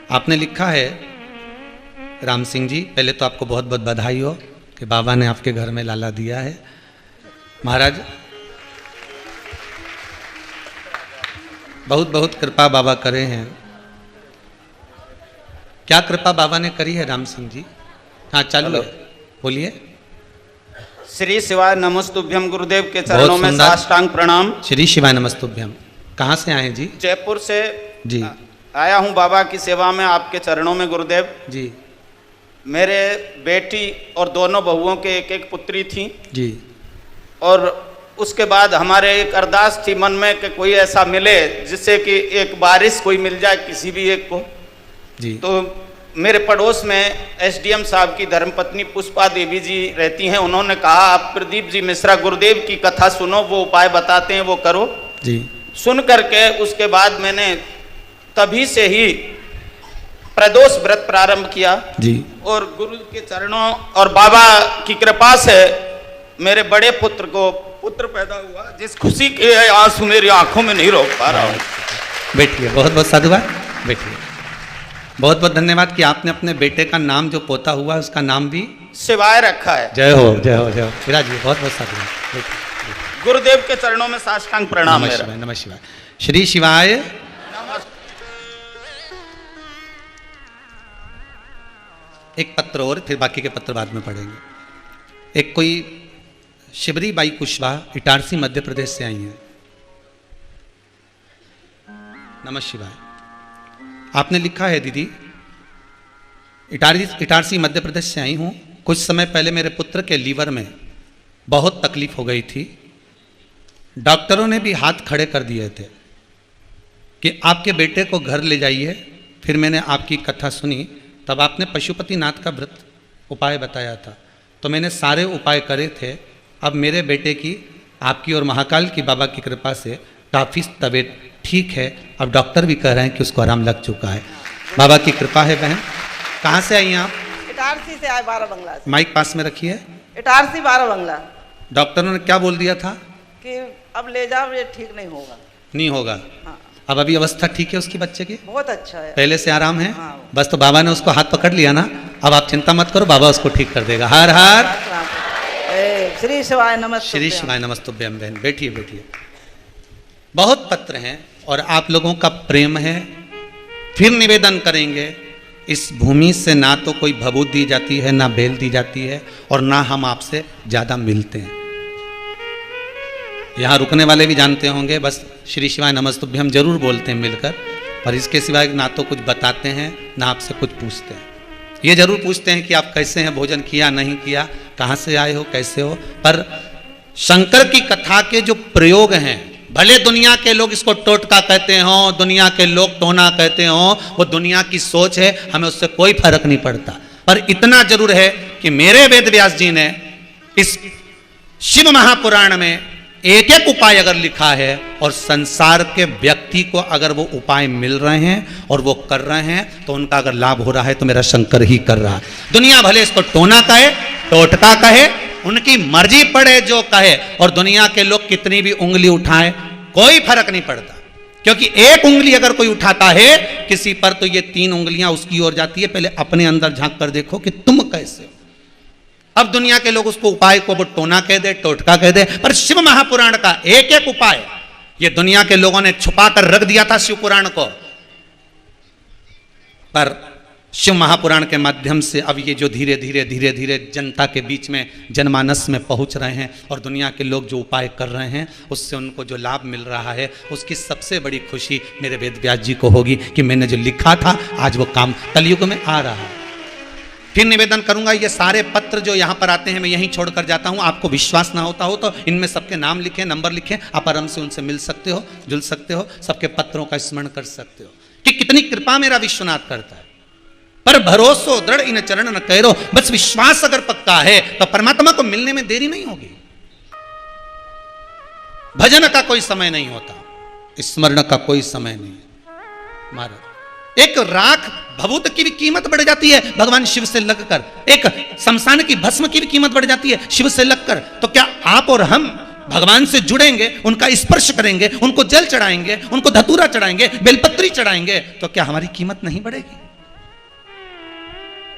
आपने लिखा है राम सिंह जी, पहले तो आपको बहुत बहुत बधाई हो कि बाबा ने आपके घर में लाला दिया है। महाराज बहुत बहुत कृपा बाबा करे हैं। क्या कृपा बाबा ने करी है राम सिंह जी? हाँ चालू है, बोलिए। श्री शिवाय नमस्तुभ्यम, गुरुदेव के चरणों में साष्टांग प्रणाम। श्री शिवाय नमस्तुभ्यम। कहाँ से आए जी? जयपुर से जी। आया हूँ बाबा की सेवा में, आपके चरणों में गुरुदेव जी। मेरे बेटी और दोनों बहुओं के एक एक पुत्री थी जी। और उसके बाद हमारे एक अरदास थी मन में कि कोई ऐसा मिले जिससे कि एक वारिस कोई मिल जाए किसी भी एक को जी। तो मेरे पड़ोस में एसडीएम साहब की धर्मपत्नी पुष्पा देवी जी रहती हैं। उन्होंने कहा आप प्रदीप जी मिश्रा गुरुदेव की कथा सुनो, वो उपाय बताते हैं, वो करो जी। सुन करके उसके बाद मैंने तभी से ही प्रदोष व्रत प्रारंभ किया जी। और गुरु के चरणों और बाबा की कृपा से मेरे बड़े पुत्र को पुत्र पैदा हुआ, जिस खुशी के आंसू मेरी आंखों में नहीं रोक पा रहा हूँ। बैठिए, बहुत बहुत साधुवाद, बैठिए। बहुत बहुत धन्यवाद कि आपने अपने बेटे का नाम जो पोता हुआ उसका नाम भी शिवाय रखा है। जय हो, जय हो, जय हो। विराजिए, बहुत बहुत साधुवाद। गुरुदेव के चरणों में साष्टांग प्रणाम। नमः शिवाय, नमः शिवाय, श्री शिवाय। एक पत्र और, फिर बाकी के पत्र बाद में पढ़ेंगे। एक कोई शिबरी बाई कुशवाहा इटारसी मध्य प्रदेश से आई हैं। नमः शिवाय। आपने लिखा है दीदी, इटारसी मध्य प्रदेश से आई हूं। कुछ समय पहले मेरे पुत्र के लीवर में बहुत तकलीफ हो गई थी। डॉक्टरों ने भी हाथ खड़े कर दिए थे कि आपके बेटे को घर ले जाइए। फिर मैंने आपकी कथा सुनी, तब आपने पशुपतिनाथ का व्रत उपाय बताया था, तो मैंने सारे उपाय करे थे। अब मेरे बेटे की, आपकी और महाकाल की बाबा की कृपा से काफ़ी तबीयत ठीक है। अब डॉक्टर भी कह रहे हैं कि उसको आराम लग चुका है। बाबा की कृपा है। बहन कहाँ से आई हैं आप? इटारसी से आए, 12 बंगला से। माइक पास में रखिए। इटारसी 12 बंगला। डॉक्टरों ने क्या बोल दिया था? कि अब ले जाओ, ये ठीक नहीं होगा। नहीं होगा। हाँ। अब अभी अवस्था ठीक है उसकी बच्चे की? बहुत अच्छा है, पहले से आराम है। हाँ। बस तो बाबा ने उसको हाथ पकड़ लिया ना, अब आप चिंता मत करो, बाबा उसको ठीक कर देगा। हर हर श्री शिवाय नमस्ते। श्री शिवाय नमस्तुभ्यम। बहन बैठिए, बैठिए। बहुत पत्र हैं और आप लोगों का प्रेम है। फिर निवेदन करेंगे, इस भूमि से ना तो कोई भभूत दी जाती है, ना बेल दी जाती है, और ना हम आपसे ज़्यादा मिलते हैं। यहाँ रुकने वाले भी जानते होंगे, बस श्री शिवाय नमस्तुभ्यम जरूर बोलते हैं मिलकर, पर इसके सिवाय ना तो कुछ बताते हैं, ना आपसे कुछ पूछते हैं। ये जरूर पूछते हैं कि आप कैसे हैं, भोजन किया नहीं किया, कहाँ से आए हो, कैसे हो। पर शंकर की कथा के जो प्रयोग हैं, भले दुनिया के लोग इसको टोटका कहते हो, दुनिया के लोग टोना कहते हो, वो दुनिया की सोच है, हमें उससे कोई फर्क नहीं पड़ता। पर इतना जरूर है कि मेरे वेद व्यास जी ने इस शिव महापुराण में एक एक उपाय अगर लिखा है, और संसार के व्यक्ति को अगर वो उपाय मिल रहे हैं और वो कर रहे हैं, तो उनका अगर लाभ हो रहा है तो मेरा शंकर ही कर रहा है। दुनिया भले इसको टोना कहे, टोटका कहे, उनकी मर्जी पड़े जो कहे, और दुनिया के लोग कितनी भी उंगली उठाएं, कोई फर्क नहीं पड़ता। क्योंकि एक उंगली अगर कोई उठाता है किसी पर, तो ये 3 उंगलियां उसकी ओर जाती है। पहले अपने अंदर झांक कर देखो कि तुम कैसे हो। अब दुनिया के लोग उसको उपाय को वो टोना कह दे, टोटका कह दे, पर शिव महापुराण का एक एक उपाय ये दुनिया के लोगों ने छुपा कर रख दिया था शिव पुराण को, पर शिव महापुराण के माध्यम से अब ये जो धीरे धीरे धीरे धीरे जनता के बीच में, जनमानस में पहुंच रहे हैं, और दुनिया के लोग जो उपाय कर रहे हैं उससे उनको जो लाभ मिल रहा है, उसकी सबसे बड़ी खुशी मेरे वेद व्यास जी को होगी कि मैंने जो लिखा था आज वो काम कलयुग में आ रहा है। फिर निवेदन करूंगा, ये सारे पत्र जो यहाँ पर आते हैं मैं यहीं छोड़कर जाता हूँ। आपको विश्वास ना होता हो तो इनमें सबके नाम लिखें, नंबर लिखें, आप आराम से उनसे मिल सकते हो, जुल सकते हो, सबके पत्रों का स्मरण कर सकते हो कि कितनी कृपा मेरा विश्वनाथ करता है। पर भरोसो दृढ़ इन चरण न करो, बस विश्वास अगर पक्का है तो परमात्मा को मिलने में देरी नहीं होगी। भजन का कोई समय नहीं होता, स्मरण का कोई समय नहीं। महाराज एक राख भभूत की भी कीमत बढ़ जाती है भगवान शिव से लगकर, एक शमशान की भस्म की भी कीमत बढ़ जाती है शिव से लगकर। तो क्या आप और हम भगवान से जुड़ेंगे, उनका स्पर्श करेंगे, उनको जल चढ़ाएंगे, उनको धतूरा चढ़ाएंगे, बेलपत्री चढ़ाएंगे, तो क्या हमारी कीमत नहीं बढ़ेगी?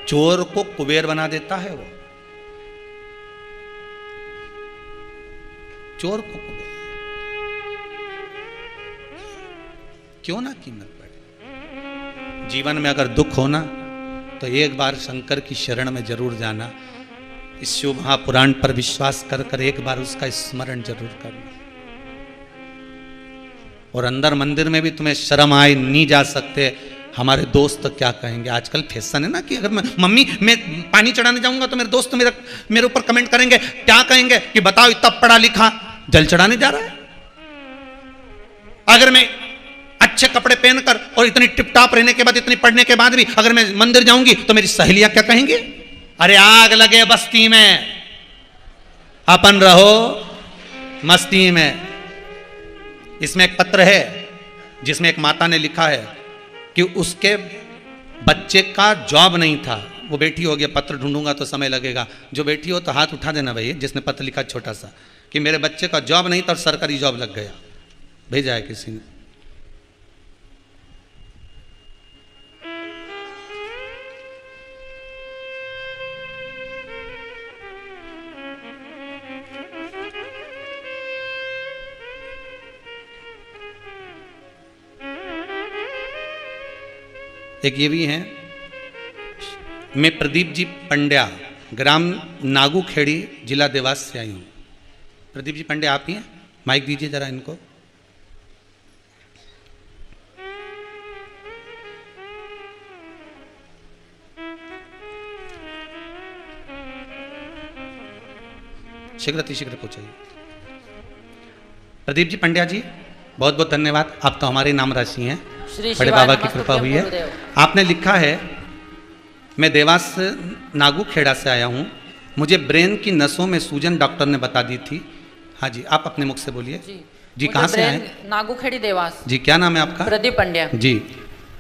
चोर को कुबेर बना देता है वो, चोर को कुबेर, क्यों ना कीमत बढ़े। जीवन में अगर दुख होना तो एक बार शंकर की शरण में जरूर जाना, इस शिव महापुराण पर विश्वास कर कर एक बार उसका स्मरण जरूर करना। और अंदर मंदिर में भी तुम्हें शर्म आए नहीं जा सकते हमारे दोस्त क्या कहेंगे। आजकल फैशन है ना कि अगर मम्मी मैं पानी चढ़ाने जाऊंगा तो मेरे दोस्त मेरे ऊपर कमेंट करेंगे, क्या कहेंगे कि बताओ इतना पढ़ा लिखा जल चढ़ाने जा रहा है। अगर मैं अच्छे कपड़े पहनकर और इतनी टिप टॉप रहने के बाद, इतनी पढ़ने के बाद भी अगर मैं मंदिर जाऊंगी तो मेरी सहेलियां क्या कहेंगी, अरे आग लगे बस्ती में, अपन रहो मस्ती में। इसमें एक पत्र है जिसमें एक माता ने लिखा है कि उसके बच्चे का जॉब नहीं था, वो बेटी हो गया, पत्र ढूंढूंगा तो समय लगेगा। जो बेटी हो तो हाथ उठा देना भाई, जिसने पत्र लिखा छोटा सा कि मेरे बच्चे का जॉब नहीं था और सरकारी जॉब लग गया, भेजा है किसी ने। एक ये भी हैं, मैं प्रदीप जी पंड्या, ग्राम नागूखेड़ी, जिला देवास से आई हूँ। प्रदीप जी पंड्या आप ही हैं? माइक दीजिए जरा इनको। शीघ्र पूछिए। प्रदीप जी पंड्या जी बहुत बहुत धन्यवाद, आप तो हमारे नाम राशि हैं, बड़े बाबा की कृपा हुई है। आपने लिखा है मैं देवास नागूखेड़ा से आया हूँ, मुझे ब्रेन की नसों में सूजन डॉक्टर ने बता दी थी। हाँ जी, आप अपने मुख से बोलिए। जी कहाँ से आए? नागूखेड़ी देवास। जी क्या नाम है आपका? प्रदीप पंड्या जी।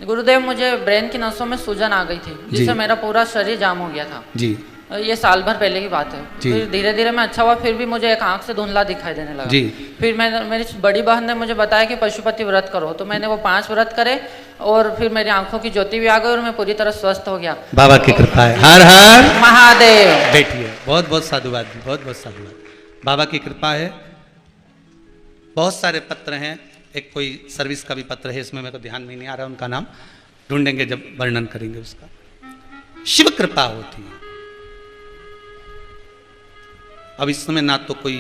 गुरुदेव मुझे ब्रेन की नसों में सूजन आ गई थी, जिससे मेरा पूरा शरीर जाम हो गया था जी। ये साल भर पहले की बात है। फिर धीरे धीरे मैं अच्छा हुआ, फिर भी मुझे एक आंख से धुंधला दिखाई देने लगा जी। फिर मेरी बड़ी बहन ने मुझे बताया कि पशुपति व्रत करो, तो मैंने वो 5 व्रत करे और फिर मेरी आंखों की ज्योति भी आ गई और मैं पूरी तरह स्वस्थ हो गया। बाबा की कृपा है। हर हर महादेव। बैठिए, बहुत बहुत साधुवाद, बहुत बहुत साधुवाद। बाबा की कृपा है। बहुत सारे पत्र हैं, एक कोई सर्विस का भी पत्र है, इसमें मेरे को ध्यान में नहीं आ रहा उनका नाम, ढूंढेंगे जब वर्णन करेंगे उसका। शिव कृपा होती है। अब इस समय ना तो कोई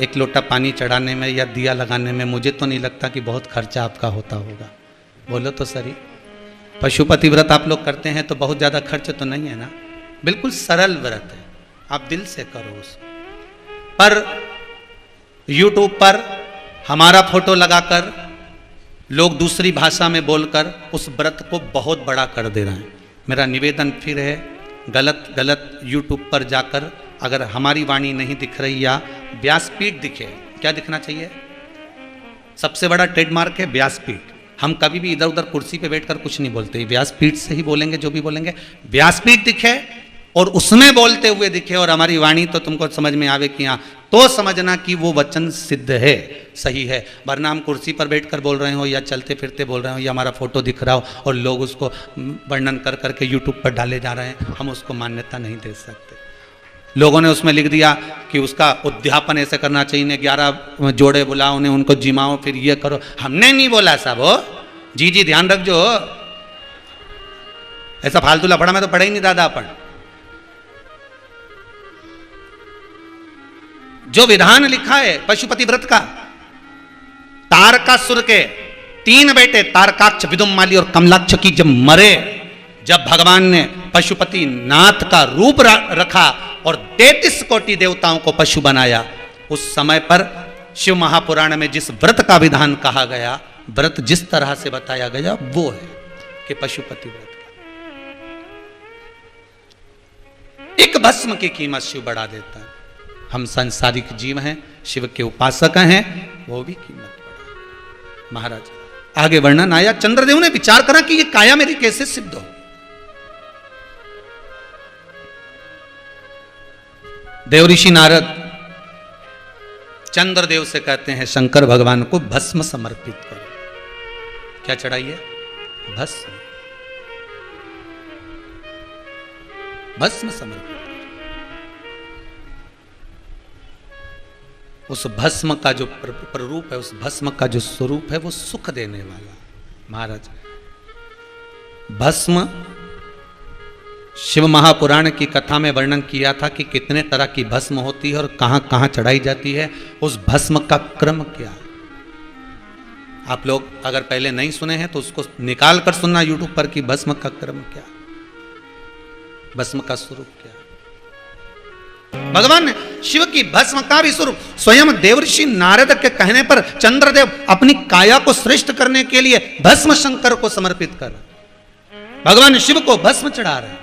एक लोटा पानी चढ़ाने में या दिया लगाने में मुझे तो नहीं लगता कि बहुत खर्चा आपका होता होगा, बोलो तो सही। पशुपति व्रत आप लोग करते हैं तो बहुत ज़्यादा खर्च तो नहीं है ना, बिल्कुल सरल व्रत है, आप दिल से करो उसको। पर YouTube पर हमारा फोटो लगाकर लोग दूसरी भाषा में बोलकर उस व्रत को बहुत बड़ा कर दे रहे हैं। मेरा निवेदन फिर है, गलत YouTube पर जाकर अगर हमारी वाणी नहीं दिख रही या व्यासपीठ दिखे, क्या दिखना चाहिए? सबसे बड़ा ट्रेडमार्क है व्यासपीठ। हम कभी भी इधर उधर कुर्सी पे बैठकर कुछ नहीं बोलते, व्यासपीठ से ही बोलेंगे जो भी बोलेंगे। व्यासपीठ दिखे और उसमें बोलते हुए दिखे और हमारी वाणी तो तुमको समझ में आवे कि हाँ, तो समझना कि वो वचन सिद्ध है, सही है। वरना हम कुर्सी पर बैठकर बोल रहे हो या चलते फिरते बोल रहे हो या हमारा फोटो दिख रहा हो और लोग उसको वर्णन कर करके यूट्यूब पर डाले जा रहे हैं, हम उसको मान्यता नहीं दे सकते। लोगों ने उसमें लिख दिया कि उसका उद्यापन ऐसे करना चाहिए, 11 जोड़े बुलाओ उन्हें, उनको जिमाओ, फिर ये करो। हमने नहीं बोला साहब, हो जी ध्यान रखो, ऐसा फालतू लफड़ा में तो पड़े ही नहीं दादा अपन। जो विधान लिखा है पशुपति व्रत का, तारकासुर के 3 बेटे तारकाक्ष, विदुम्माली और कमलाक्ष की जब मरे, जब भगवान ने पशुपति नाथ का रूप रखा और 33 कोटि देवताओं को पशु बनाया, उस समय पर शिव महापुराण में जिस व्रत का विधान कहा गया, व्रत जिस तरह से बताया गया वो है कि पशुपति व्रत का एक भस्म की कीमत शिव बढ़ा देता है। हम सांसारिक जीव हैं, शिव के उपासक हैं, वो भी कीमत बढ़ा। महाराज आगे वर्णन आया, चंद्रदेव ने विचार करा कि ये काया मेरी कैसे सिद्ध हो। देव ऋषि नारद चंद्रदेव से कहते हैं, शंकर भगवान को भस्म समर्पित करो। क्या चढ़ाइए? भस्म। भस्म समर्पित। उस भस्म का जो प्ररूप है, उस भस्म का जो स्वरूप है, वो सुख देने वाला। महाराज भस्म, शिव महापुराण की कथा में वर्णन किया था कि कितने तरह की भस्म होती है और कहां कहां चढ़ाई जाती है, उस भस्म का क्रम क्या है। आप लोग अगर पहले नहीं सुने हैं तो उसको निकाल कर सुनना यूट्यूब पर कि भस्म का कर्म क्या, भस्म का स्वरूप क्या। भगवान ने शिव की भस्म का भी स्वरूप स्वयं देवर्षि नारद के कहने पर चंद्रदेव अपनी काया को श्रेष्ठ करने के लिए भस्म शंकर को समर्पित कर भगवान शिव को भस्म चढ़ा रहे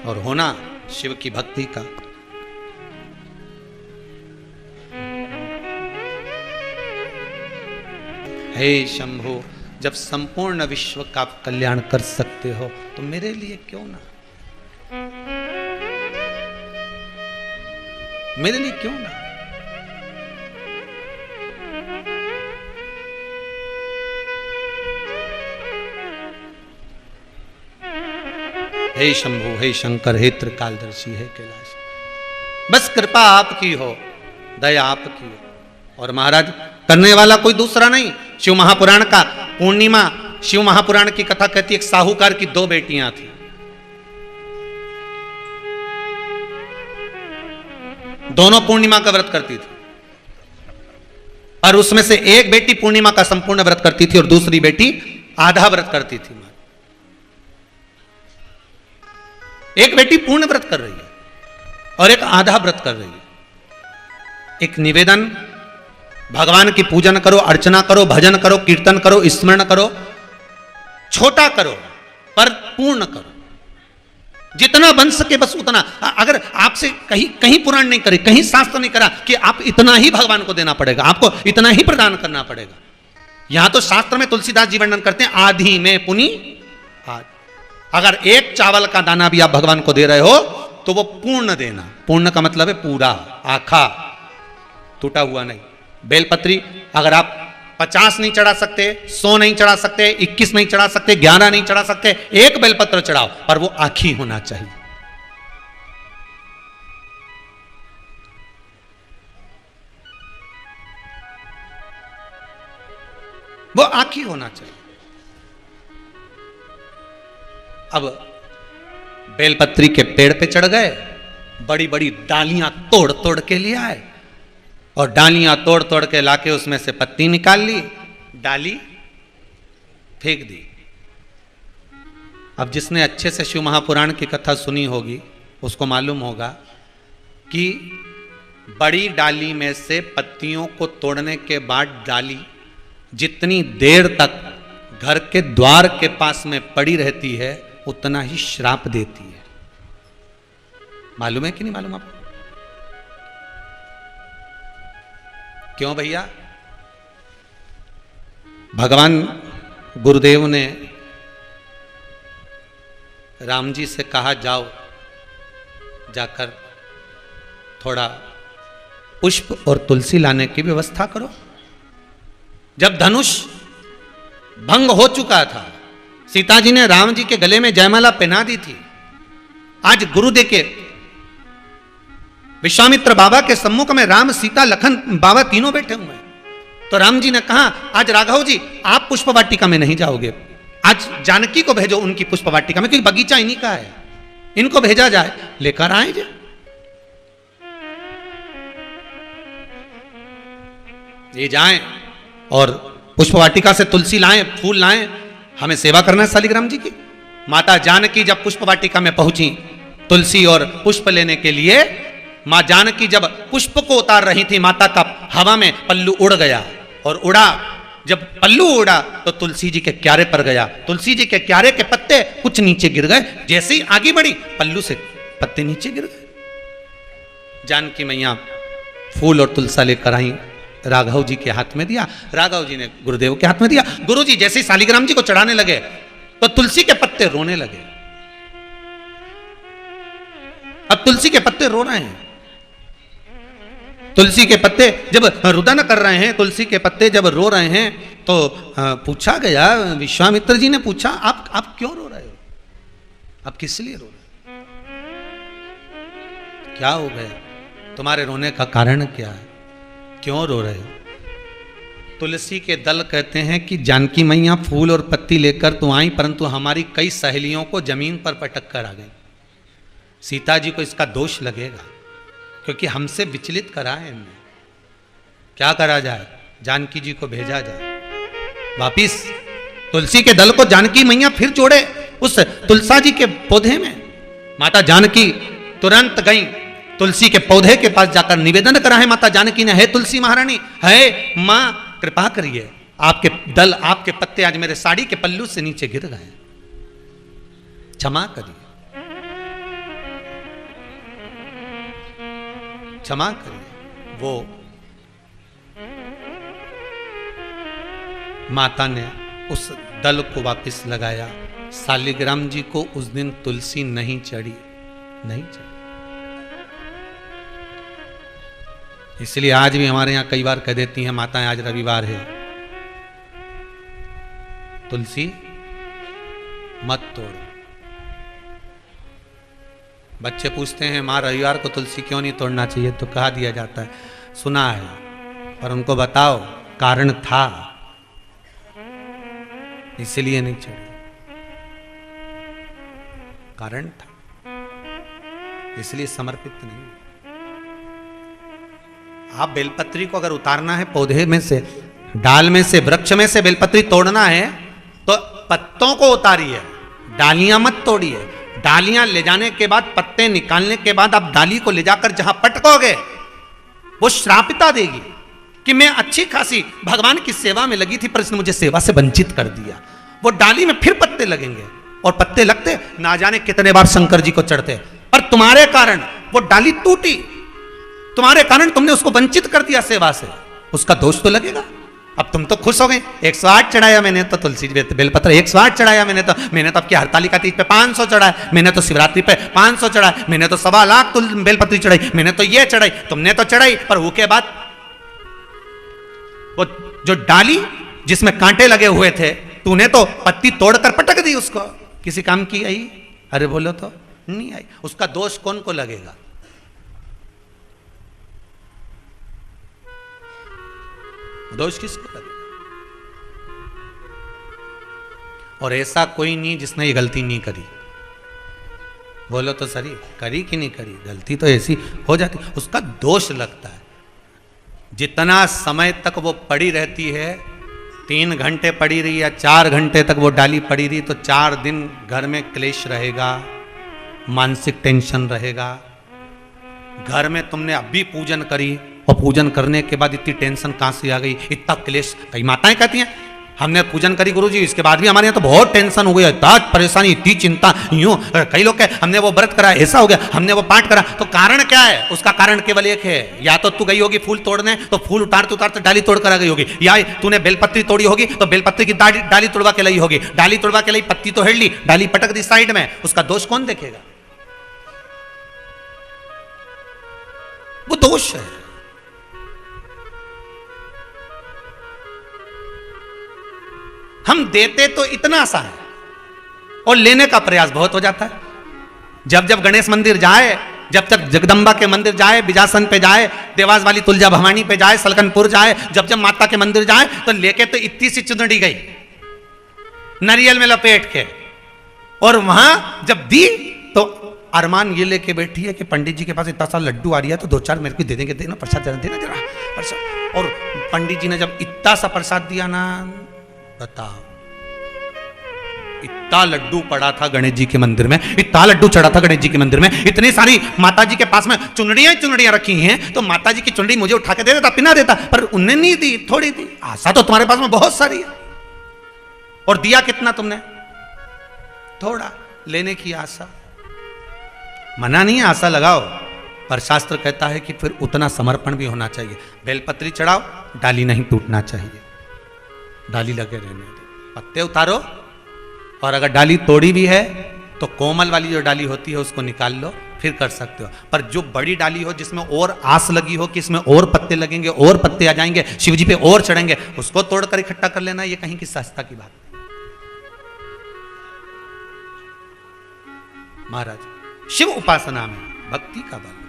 और होना शिव की भक्ति का। हे शंभो, जब संपूर्ण विश्व का कल्याण कर सकते हो तो मेरे लिए क्यों ना, मेरे लिए क्यों ना। हे शंभु, हे शंकर, हे त्रिकालदर्शी, हे कैलाश, बस कृपा आपकी हो, दया आपकी हो। और महाराज करने वाला कोई दूसरा नहीं। शिव महापुराण का पूर्णिमा, शिव महापुराण की कथा कहती है, एक साहूकार की 2 बेटियां थी। दोनों पूर्णिमा का व्रत करती थी, और उसमें से एक बेटी पूर्णिमा का संपूर्ण व्रत करती थी और दूसरी बेटी आधा व्रत करती थी। एक बेटी पूर्ण व्रत कर रही है और एक आधा व्रत कर रही है। एक निवेदन, भगवान की पूजन करो, अर्चना करो, भजन करो, कीर्तन करो, स्मरण करो, छोटा करो पर पूर्ण करो, जितना बन सके बस उतना। अगर आपसे कहीं पुराण नहीं करे, कहीं शास्त्र नहीं करा कि आप इतना ही भगवान को देना पड़ेगा, आपको इतना ही प्रदान करना पड़ेगा। यहां तो शास्त्र में तुलसीदास जी वर्णन करते हैं, आधी में पुनि आध। अगर एक चावल का दाना भी आप भगवान को दे रहे हो तो वो पूर्ण देना। पूर्ण का मतलब है पूरा, आखा, टूटा हुआ नहीं। बेलपत्री अगर आप 50 नहीं चढ़ा सकते, 100 नहीं चढ़ा सकते, 21 नहीं चढ़ा सकते, 11 नहीं चढ़ा सकते, एक बेलपत्र चढ़ाओ, पर वो आखी होना चाहिए। वो आखी होना चाहिए। अब बेलपत्री के पेड़ पे चढ़ गए, बड़ी बड़ी डालियां तोड़ तोड़ के ले आए और डालियां तोड़ तोड़ के लाके उसमें से पत्ती निकाल ली, डाली फेंक दी। अब जिसने अच्छे से शिव महापुराण की कथा सुनी होगी उसको मालूम होगा कि बड़ी डाली में से पत्तियों को तोड़ने के बाद डाली जितनी देर तक घर के द्वार के पास में पड़ी रहती है उतना ही श्राप देती है। मालूम है कि नहीं मालूम आपको? क्यों भैया? भगवान गुरुदेव ने राम जी से कहा, जाओ जाकर थोड़ा पुष्प और तुलसी लाने की व्यवस्था करो। जब धनुष भंग हो चुका था, सीता जी ने राम जी के गले में जयमाला पहना दी थी। आज गुरुदेव के विश्वामित्र बाबा के सम्मुख में राम, सीता, लखन बाबा तीनों बैठे हुए हैं। तो राम जी ने कहा, आज राघव जी आप पुष्प वाटिका में नहीं जाओगे, आज जानकी को भेजो उनकी पुष्प वाटिका में, क्योंकि बगीचा इन्हीं का है, इनको भेजा जाए, लेकर आए जे। ये जाएं और पुष्प वाटिका से तुलसी लाएं, फूल लाएं, हमें सेवा करना है शालिग्राम जी की। माता जानकी जब पुष्प वाटिका में पहुंची तुलसी और पुष्प लेने के लिए, मां जानकी जब पुष्प को उतार रही थी, माता का हवा में पल्लू उड़ गया और उड़ा, जब पल्लू उड़ा तो तुलसी जी के क्यारे पर गया। तुलसी जी के क्यारे के पत्ते कुछ नीचे गिर गए, जैसे ही आगे बढ़ी पल्लू से पत्ते नीचे गिर गए। जानकी मैया फूल और तुलसा लेकर आई, राघव जी के हाथ में दिया, राघव जी ने गुरुदेव के हाथ में दिया। गुरु जी जैसे ही शालिग्राम जी को चढ़ाने लगे तो तुलसी के पत्ते रोने लगे। अब तुलसी के पत्ते रो रहे हैं, तुलसी के पत्ते जब रुदन कर रहे हैं, तुलसी के पत्ते जब रो रहे हैं तो पूछा गया, विश्वामित्र जी ने पूछा, आप क्यों रो रहे हो, आप किस लिए रो रहे हो, क्या हो गया, तुम्हारे रोने का कारण क्या है, क्यों रो रहे हो? तुलसी के दल कहते हैं कि जानकी मैया फूल और पत्ती लेकर तो आई, परंतु हमारी कई सहेलियों को जमीन पर पटक कर आ गई। सीता जी को इसका दोष लगेगा क्योंकि हमसे विचलित करा है इनने। क्या करा जाए? जानकी जी को भेजा जाए वापिस। तुलसी के दल को जानकी मैया फिर जोड़े उस तुलसा जी के पौधे में। माता जानकी तुरंत गई तुलसी के पौधे के पास जाकर निवेदन करा है माता जानकी ने, है तुलसी महारानी, है मां कृपा करिए, आपके दल आपके पत्ते आज मेरे साड़ी के पल्लू से नीचे गिर गए, क्षमा करिए, क्षमा करिए। वो माता ने उस दल को वापस लगाया। शालिग्राम जी को उस दिन तुलसी नहीं चढ़ी, नहीं चढ़ी। इसलिए आज भी हमारे यहां कई बार कह देती हैं माताएं, आज रविवार है, तुलसी मत तोड़ो। बच्चे पूछते हैं मां रविवार को तुलसी क्यों नहीं तोड़ना चाहिए, तो कहा दिया जाता है सुना है, पर उनको बताओ कारण था, इसलिए नहीं चढ़ी, कारण था, इसलिए समर्पित नहीं। आप बेलपत्री को अगर उतारना है पौधे में से, डाल में से, वृक्ष में से बेलपत्री तोड़ना है तो पत्तों को उतारिए, डालियां मत तोड़िए। डालियां ले जाने के बाद, पत्ते निकालने के बाद आप डाली को ले जाकर जहां पटकोगे वो श्रापिता देगी कि मैं अच्छी खासी भगवान की सेवा में लगी थी पर इसने मुझे सेवा से वंचित कर दिया। वो डाली में फिर पत्ते लगेंगे और पत्ते लगते ना जाने कितने बार शंकर जी को चढ़ते, पर तुम्हारे कारण वो डाली टूटी, तुम्हारे कारण तुमने उसको वंचित कर दिया सेवा से, उसका दोष तो लगेगा। अब तुम तो खुश हो गए, 108 चढ़ाया मैंने तो तुलसी बेलपत्र, 108 चढ़ाया मैंने तो अब की हरतालिका तीज पे 500 चढ़ाया, मैंने तो शिवरात्रि पे 500 चढ़ाया, मैंने तो 1.25 लाख बेलपत्री चढ़ाई, मैंने तो ये चढ़ाई, तुमने तो चढ़ाई, पर वो के बाद वो जो डाली जिसमें कांटे लगे हुए थे, तूने तो पत्ती तोड़कर पटक दी, उसको किसी काम की आई? अरे बोलो तो नहीं आई। उसका दोष कौन को लगेगा? दोष किसको लगेगा? और ऐसा कोई नहीं जिसने ये गलती नहीं करी, बोलो तो सही, करी कि नहीं करी? गलती तो ऐसी हो जाती, उसका दोष लगता है। जितना समय तक वो पड़ी रहती है, 3 घंटे पड़ी रही या 4 घंटे तक वो डाली पड़ी रही, तो 4 दिन घर में क्लेश रहेगा, मानसिक टेंशन रहेगा। घर में तुमने अभी पूजन करी और पूजन करने के बाद इतनी टेंशन कहां से आ गई, इतना क्लेश। कई माताएं कहती हैं हमने पूजन करी गुरुजी, इसके बाद भी हमारे यहाँ तो बहुत टेंशन हो गई, इतना परेशानी, इतनी चिंता, यूं। कई लोग कहे हमने वो व्रत करा, ऐसा हो गया, हमने वो पाठ करा, तो कारण क्या है? उसका कारण केवल एक है, या तो तू गई होगी फूल तोड़ने, तो फूल उतारते उतारते डाली तोड़ कर आ गई होगी, या तूने बेलपत्री तोड़ी होगी तो बेलपत्री की डाली तोड़वा के लाई होगी, डाली तोड़वा के लाई, पत्ती तो हेड़ ली, डाली पटक दी साइड में, उसका दोष कौन देखेगा? वो दोष है। हम देते तो इतना सा है और लेने का प्रयास बहुत हो जाता है। जब जब गणेश मंदिर जाए, जब तक जगदम्बा के मंदिर जाए, बिजासन पे जाए, देवास वाली तुलजा भवानी पे जाए, सलकनपुर जाए, जब जब माता के मंदिर जाए तो लेके तो इतनी सी चुनड़ी गई नारियल में लपेट के, और वहां जब दी तो अरमान ये लेके बैठी है कि पंडित जी के पास इतना सा लड्डू आ रही है तो 2-4 मेरे को दे देंगे, देना प्रसाद, देना जरा प्रसाद। और पंडित जी ने जब इतना सा प्रसाद दिया ना, बताओ, इतना लड्डू पड़ा था गणेश जी के मंदिर में, इतना लड्डू चढ़ा था गणेश जी के मंदिर में, इतनी सारी माता जी के पास में चुनड़ियां रखी हैं, तो माता जी की चुनड़ी मुझे उठा के दे देता, पिना देता, पर उन्हें नहीं दी, थोड़ी दी। आशा तो तुम्हारे पास में बहुत सारी है, और दिया कितना तुमने? थोड़ा, लेने की आशा। मना नहीं है, आशा लगाओ, पर शास्त्र कहता है कि फिर उतना समर्पण भी होना चाहिए। बेलपत्री चढ़ाओ, डाली नहीं टूटना चाहिए, डाली लगे रहने दो, पत्ते उतारो, और अगर डाली तोड़ी भी है तो कोमल वाली जो डाली होती है उसको निकाल लो, फिर कर सकते हो। पर जो बड़ी डाली हो जिसमें और आस लगी हो कि इसमें और पत्ते लगेंगे, और पत्ते आ जाएंगे, शिव जी पे और चढ़ेंगे, उसको तोड़कर इकट्ठा कर लेना, ये कहीं की सहजता की बात। महाराज शिव उपासना में भक्ति का बल।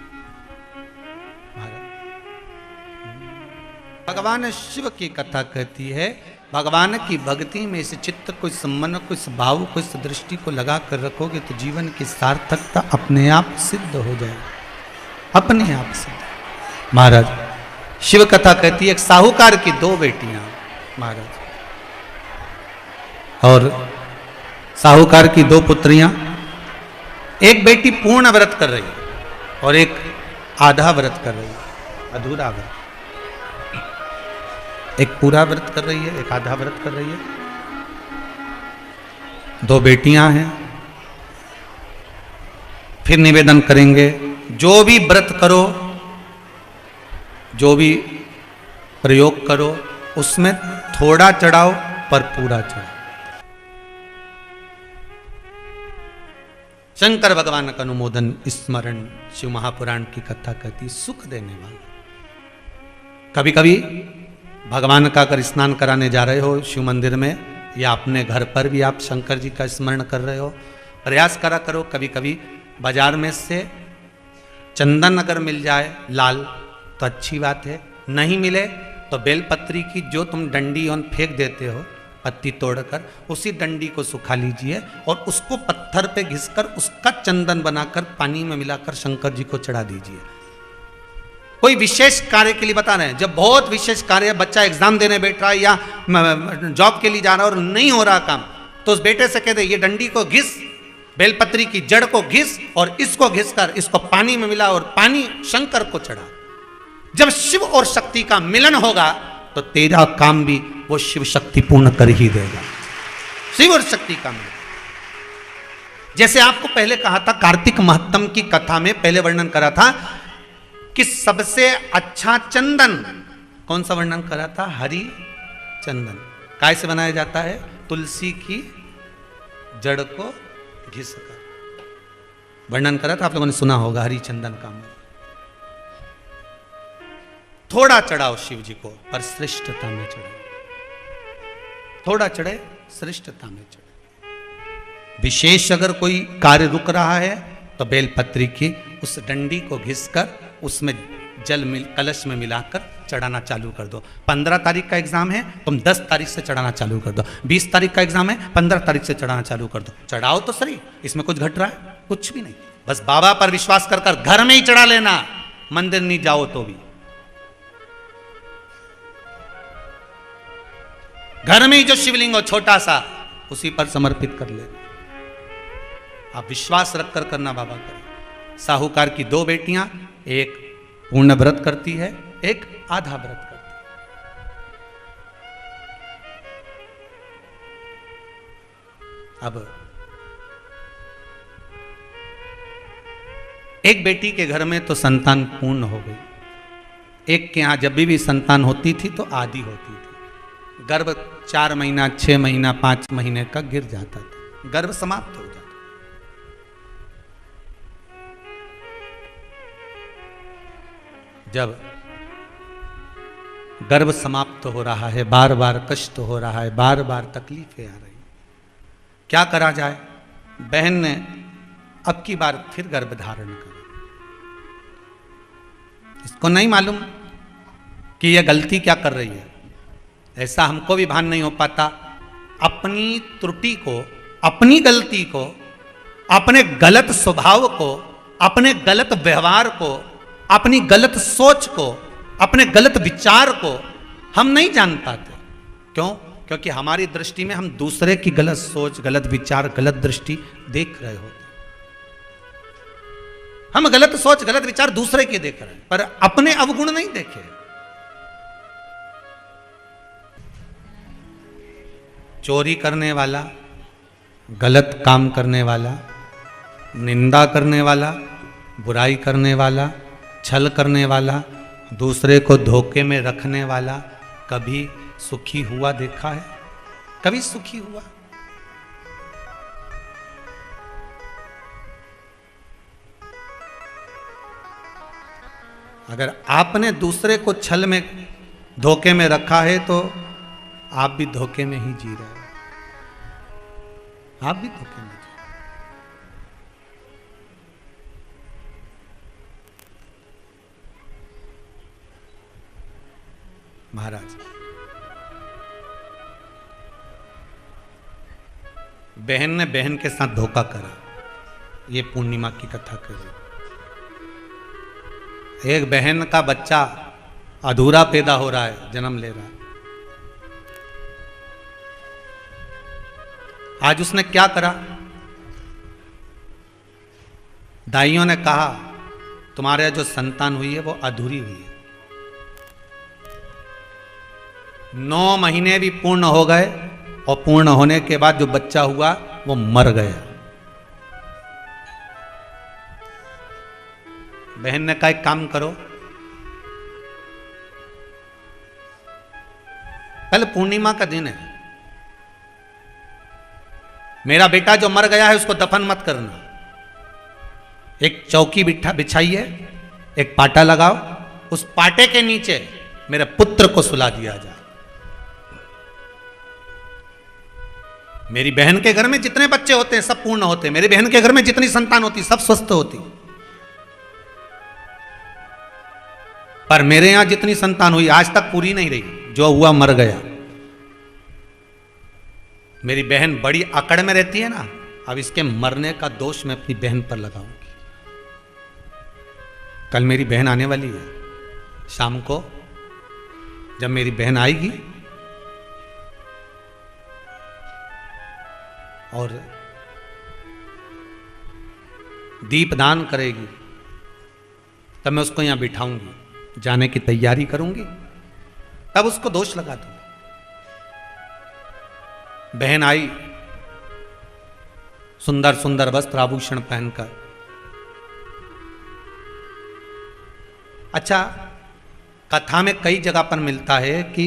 भगवान शिव की कथा कहती है, भगवान की भक्ति में इस चित्त को, इस मन को, इस भाव को, इस दृष्टि को लगा कर रखोगे तो जीवन की सार्थकता अपने आप सिद्ध हो जाएगी, अपने आप सिद्ध। महाराज शिव कथा कहती है एक साहूकार की 2 बेटियां महाराज, और साहूकार की 2 पुत्रियां। एक बेटी पूर्ण व्रत कर रही है और एक आधा व्रत कर रही है, अधूरा व्रत। एक पूरा व्रत कर रही है, एक आधा व्रत कर रही है। 2 बेटियां हैं। फिर निवेदन करेंगे, जो भी व्रत करो, जो भी प्रयोग करो, उसमें थोड़ा चढ़ाओ पर पूरा चढ़ाओ। शंकर भगवान का अनुमोदन स्मरण शिव महापुराण की कथा कहती सुख देने वाला। कभी कभी भगवान का अगर स्नान कराने जा रहे हो शिव मंदिर में, या अपने घर पर भी आप शंकर जी का स्मरण कर रहे हो, प्रयास करा करो कभी कभी बाजार में से चंदन अगर मिल जाए लाल तो अच्छी बात है, नहीं मिले तो बेलपत्री की जो तुम डंडी और फेंक देते हो पत्ती तोड़कर, उसी डंडी को सुखा लीजिए और उसको पत्थर पे घिसकर उसका चंदन बनाकर पानी में मिलाकर शंकर जी को चढ़ा दीजिए। कोई विशेष कार्य के लिए बता रहे हैं, जब बहुत विशेष कार्य, बच्चा एग्जाम देने बैठ रहा है या जॉब के लिए जा रहा है और नहीं हो रहा काम, तो उस बेटे से कहते ये डंडी को घिस, बेलपत्री की जड़ को घिस और इसको घिसकर इसको पानी में मिला और पानी शंकर को चढ़ा। जब शिव और शक्ति का मिलन होगा तो तेरा काम भी वो शिव शक्ति पूर्ण कर ही देगा। शिव और शक्ति का मिलन, जैसे आपको पहले कहा था कार्तिक महत्तम की कथा में पहले वर्णन करा था कि सबसे अच्छा चंदन कौन सा वर्णन करा था? हरि चंदन। काय से बनाया जाता है? तुलसी की जड़ को घिसकर वर्णन करा था, आप लोगों ने सुना होगा हरि चंदन का। थोड़ा चढ़ाओ शिव जी को पर श्रेष्ठता में चढ़ाओ, थोड़ा चढ़े श्रेष्ठता में चढ़े। विशेष अगर कोई कार्य रुक रहा है तो बेलपत्री की उस डंडी को घिसकर उसमें जल कलश में मिलाकर चढ़ाना चालू कर दो। 15 तारीख का एग्जाम है, तुम 10 तारीख से चढ़ाना चालू कर दो। 20 तारीख का एग्जाम है, 15 तारीख से चढ़ाना चालू कर दो। चढ़ाओ तो सही, इसमें कुछ घट रहा है? कुछ भी नहीं। बस बाबा पर विश्वास कर कर घर में ही चढ़ा लेना, मंदिर नहीं जाओ तो भी। घर में ही जो शिवलिंग हो छोटा सा, उसी पर समर्पित कर ले। आप विश्वास रख कर करना बाबा कर। साहूकार की 2 बेटियां, एक पूर्ण व्रत करती है, एक आधा व्रत करती है। अब एक बेटी के घर में तो संतान पूर्ण हो गई, एक के यहां जब भी संतान होती थी तो आधी होती थी। गर्भ 4 महीना, 6 महीना, 5 महीने का गिर जाता था, गर्भ समाप्त हो जाता। जब गर्भ समाप्त हो रहा है, बार बार कष्ट हो रहा है, बार बार तकलीफें आ रही, क्या करा जाए? बहन ने अब की बार फिर गर्भ धारण करा। इसको नहीं मालूम कि यह गलती क्या कर रही है, ऐसा हमको भी भान नहीं हो पाता। अपनी त्रुटि को, अपनी गलती को, अपने गलत स्वभाव को, अपने गलत व्यवहार को, अपनी गलत सोच को, अपने गलत विचार को हम नहीं जान पाते। क्यों? क्योंकि हमारी दृष्टि में हम दूसरे की गलत सोच, गलत विचार, गलत दृष्टि देख रहे होते। हम गलत सोच, गलत विचार दूसरे के देख रहे हैं, पर अपने अवगुण नहीं देखे। चोरी करने वाला, गलत काम करने वाला, निंदा करने वाला, बुराई करने वाला, छल करने वाला, दूसरे को धोखे में रखने वाला कभी सुखी हुआ देखा है? कभी सुखी हुआ? अगर आपने दूसरे को छल में, धोखे में रखा है तो आप भी धोखे में ही जी रहे हो। आप भी धोखे में जी। महाराज, बहन ने बहन के साथ धोखा करा, ये पूर्णिमा की कथा कर रही। एक बहन का बच्चा अधूरा पैदा हो रहा है, जन्म ले रहा है। आज उसने क्या करा? दाइयों ने कहा तुम्हारे जो संतान हुई है वो अधूरी हुई है। 9 महीने भी पूर्ण हो गए और पूर्ण होने के बाद जो बच्चा हुआ वो मर गया। बहन ने कहा एक काम करो, कल पूर्णिमा का दिन है, मेरा बेटा जो मर गया है उसको दफन मत करना। एक चौकी बिछाइए, एक पाटा लगाओ, उस पाटे के नीचे मेरे पुत्र को सुला दिया जाए। मेरी बहन के घर में जितने बच्चे होते हैं सब पूर्ण होते हैं, मेरी बहन के घर में जितनी संतान होती सब स्वस्थ होती, पर मेरे यहां जितनी संतान हुई आज तक पूरी नहीं रही, जो हुआ मर गया। मेरी बहन बड़ी अकड़ में रहती है ना, अब इसके मरने का दोष मैं अपनी बहन पर लगाऊंगी। कल मेरी बहन आने वाली है, शाम को जब मेरी बहन आएगी और दीपदान करेगी तब मैं उसको यहां बिठाऊंगी, जाने की तैयारी करूंगी, तब उसको दोष लगा दूंगा। बहन आई सुंदर सुंदर वस्त्र आभूषण पहनकर। अच्छा, कथा में कई जगह पर मिलता है कि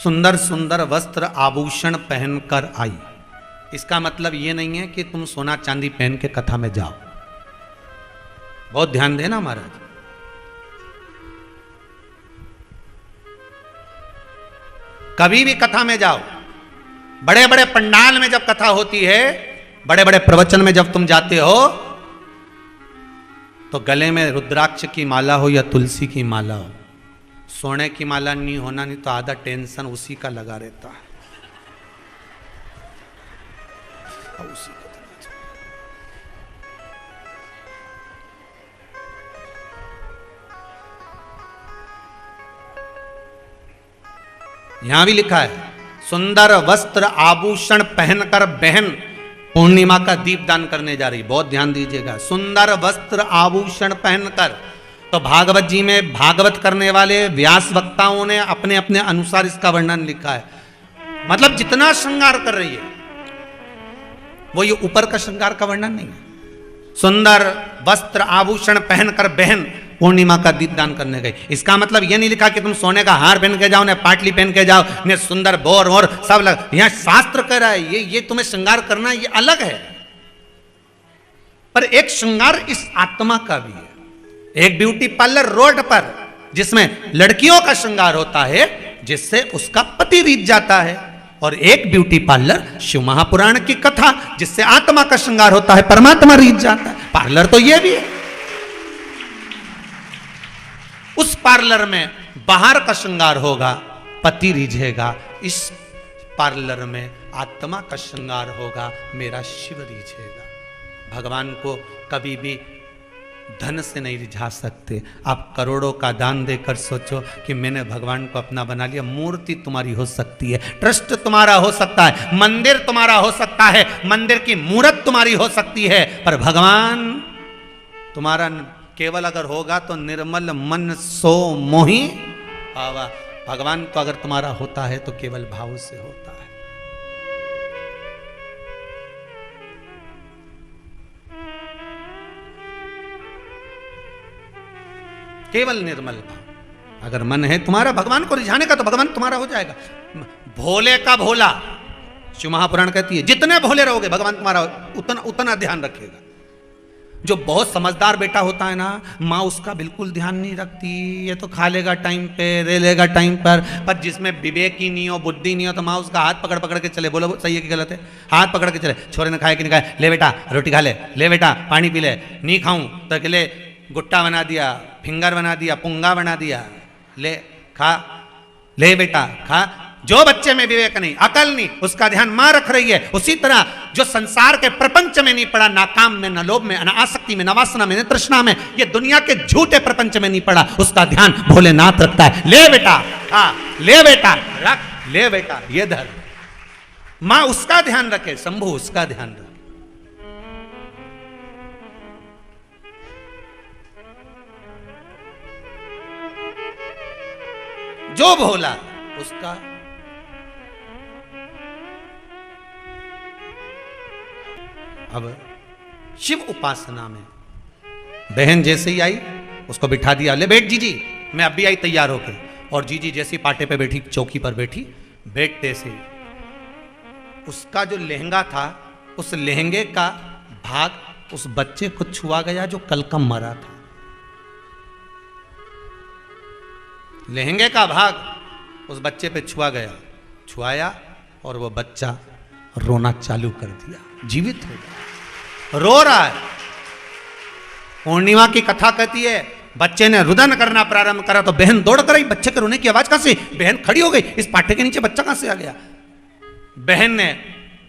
सुंदर सुंदर वस्त्र आभूषण पहनकर आई। इसका मतलब ये नहीं है कि तुम सोना चांदी पहन के कथा में जाओ। बहुत ध्यान देना महाराज। कभी भी कथा में जाओ, बड़े बड़े पंडाल में जब कथा होती है, बड़े बड़े प्रवचन में जब तुम जाते हो, तो गले में रुद्राक्ष की माला हो या तुलसी की माला हो, सोने की माला नहीं होना, नहीं तो आधा टेंशन उसी का लगा रहता है। उसी का यहां भी लिखा है सुंदर वस्त्र आभूषण पहनकर बहन पूर्णिमा का दीपदान करने जा रही। बहुत ध्यान दीजिएगा, सुंदर वस्त्र आभूषण पहनकर। तो भागवत जी में भागवत करने वाले व्यास वक्ताओं ने अपने अपने अनुसार इसका वर्णन लिखा है। मतलब जितना श्रृंगार कर रही है वो ये ऊपर का श्रृंगार का वर्णन नहीं है। सुंदर वस्त्र आभूषण पहनकर बहन पूर्णिमा का दीपदान करने गई। इसका मतलब ये नहीं लिखा कि तुम सोने का हार पहन के जाओ, ने पाटली पहन के जाओ, ने सुंदर बोर और सब लग। यहां शास्त्र कह रहा है ये तुम्हें श्रृंगार करना ये अलग है, पर एक श्रृंगार इस आत्मा का भी है। एक ब्यूटी पार्लर रोड पर जिसमें लड़कियों का श्रृंगार होता है जिससे उसका पति रीत जाता है, और एक ब्यूटी पार्लर शिव महापुराण की कथा जिससे आत्मा का श्रृंगार होता है, परमात्मा रीत जाता है। पार्लर तो ये भी है। उस पार्लर में बाहर का श्रृंगार होगा, पति रीझेगा। इस पार्लर में आत्मा का श्रृंगार होगा, मेरा शिव रीझेगा। भगवान को कभी भी धन से नहीं रिझा सकते। आप करोड़ों का दान देकर सोचो कि मैंने भगवान को अपना बना लिया। मूर्ति तुम्हारी हो सकती है, ट्रस्ट तुम्हारा हो सकता है, मंदिर तुम्हारा हो सकता है, मंदिर की मूर्त तुम्हारी हो सकती है, पर भगवान तुम्हारा केवल अगर होगा तो निर्मल मन सो मोही भावा। भगवान तो अगर तुम्हारा होता है तो केवल भाव से होता है। केवल निर्मल भाव। अगर मन है तुम्हारा भगवान को रिझाने का तो भगवान तुम्हारा हो जाएगा। भोले का भोला, शिव महापुराण कहती है जितने भोले रहोगे भगवान तुम्हारा उतना ध्यान रखेगा। जो बहुत समझदार बेटा होता है ना, माँ उसका बिल्कुल ध्यान नहीं रखती, ये तो खा लेगा टाइम पे, रह लेगा टाइम पर जिसमें विवेक ही नहीं हो, बुद्धि नहीं हो, तो माँ उसका हाथ पकड़ पकड़ के चले। बोलो सही है कि गलत है? हाथ पकड़ के चले। छोरे ने खाए कि नहीं खाए, ले बेटा रोटी खा ले बेटा पानी पी ले। नहीं खाऊं तो अकेले गुट्टा बना दिया, फिंगर बना दिया, पुंगा बना दिया, ले खा, ले बेटा खा। जो बच्चे में विवेक नहीं, अकल नहीं, उसका ध्यान मां रख रही है। उसी तरह जो संसार के प्रपंच में नहीं पड़ा, ना काम में, ना लोभ में, ना आसक्ति में, ना वासना में, ना तृष्णा में, ये दुनिया के झूठे प्रपंच में नहीं पड़ा, उसका ध्यान भोलेनाथ रखता है। ले बेटा, हाँ ले बेटा, रख, ले बेटा, ये धर। मां उसका ध्यान रखे, शंभू उसका ध्यान रखे। जो भोला उसका। अब शिव उपासना में बहन जैसे ही आई, उसको बिठा दिया, ले बैठ जीजी। मैं अब भी आई तैयार होकर, और जीजी जैसी पाटे पे बैठी, चौकी पर बैठी, बैठते से उसका जो लहंगा था, उस लहंगे का भाग उस बच्चे को छुआ गया जो कल का मरा था। लहंगे का भाग उस बच्चे पे छुआ गया, छुआया, और वो बच्चा रोना चालू कर दिया, जीवित हो गया, रो रहा है। पूर्णिमा की कथा कहती है, बच्चे ने रुदन करना प्रारंभ करा तो बहन दौड़ कर आई। बच्चे के रोने की आवाज कहां से? बहन खड़ी हो गई, इस पाटे के नीचे बच्चा कहां से आ गया? बहन ने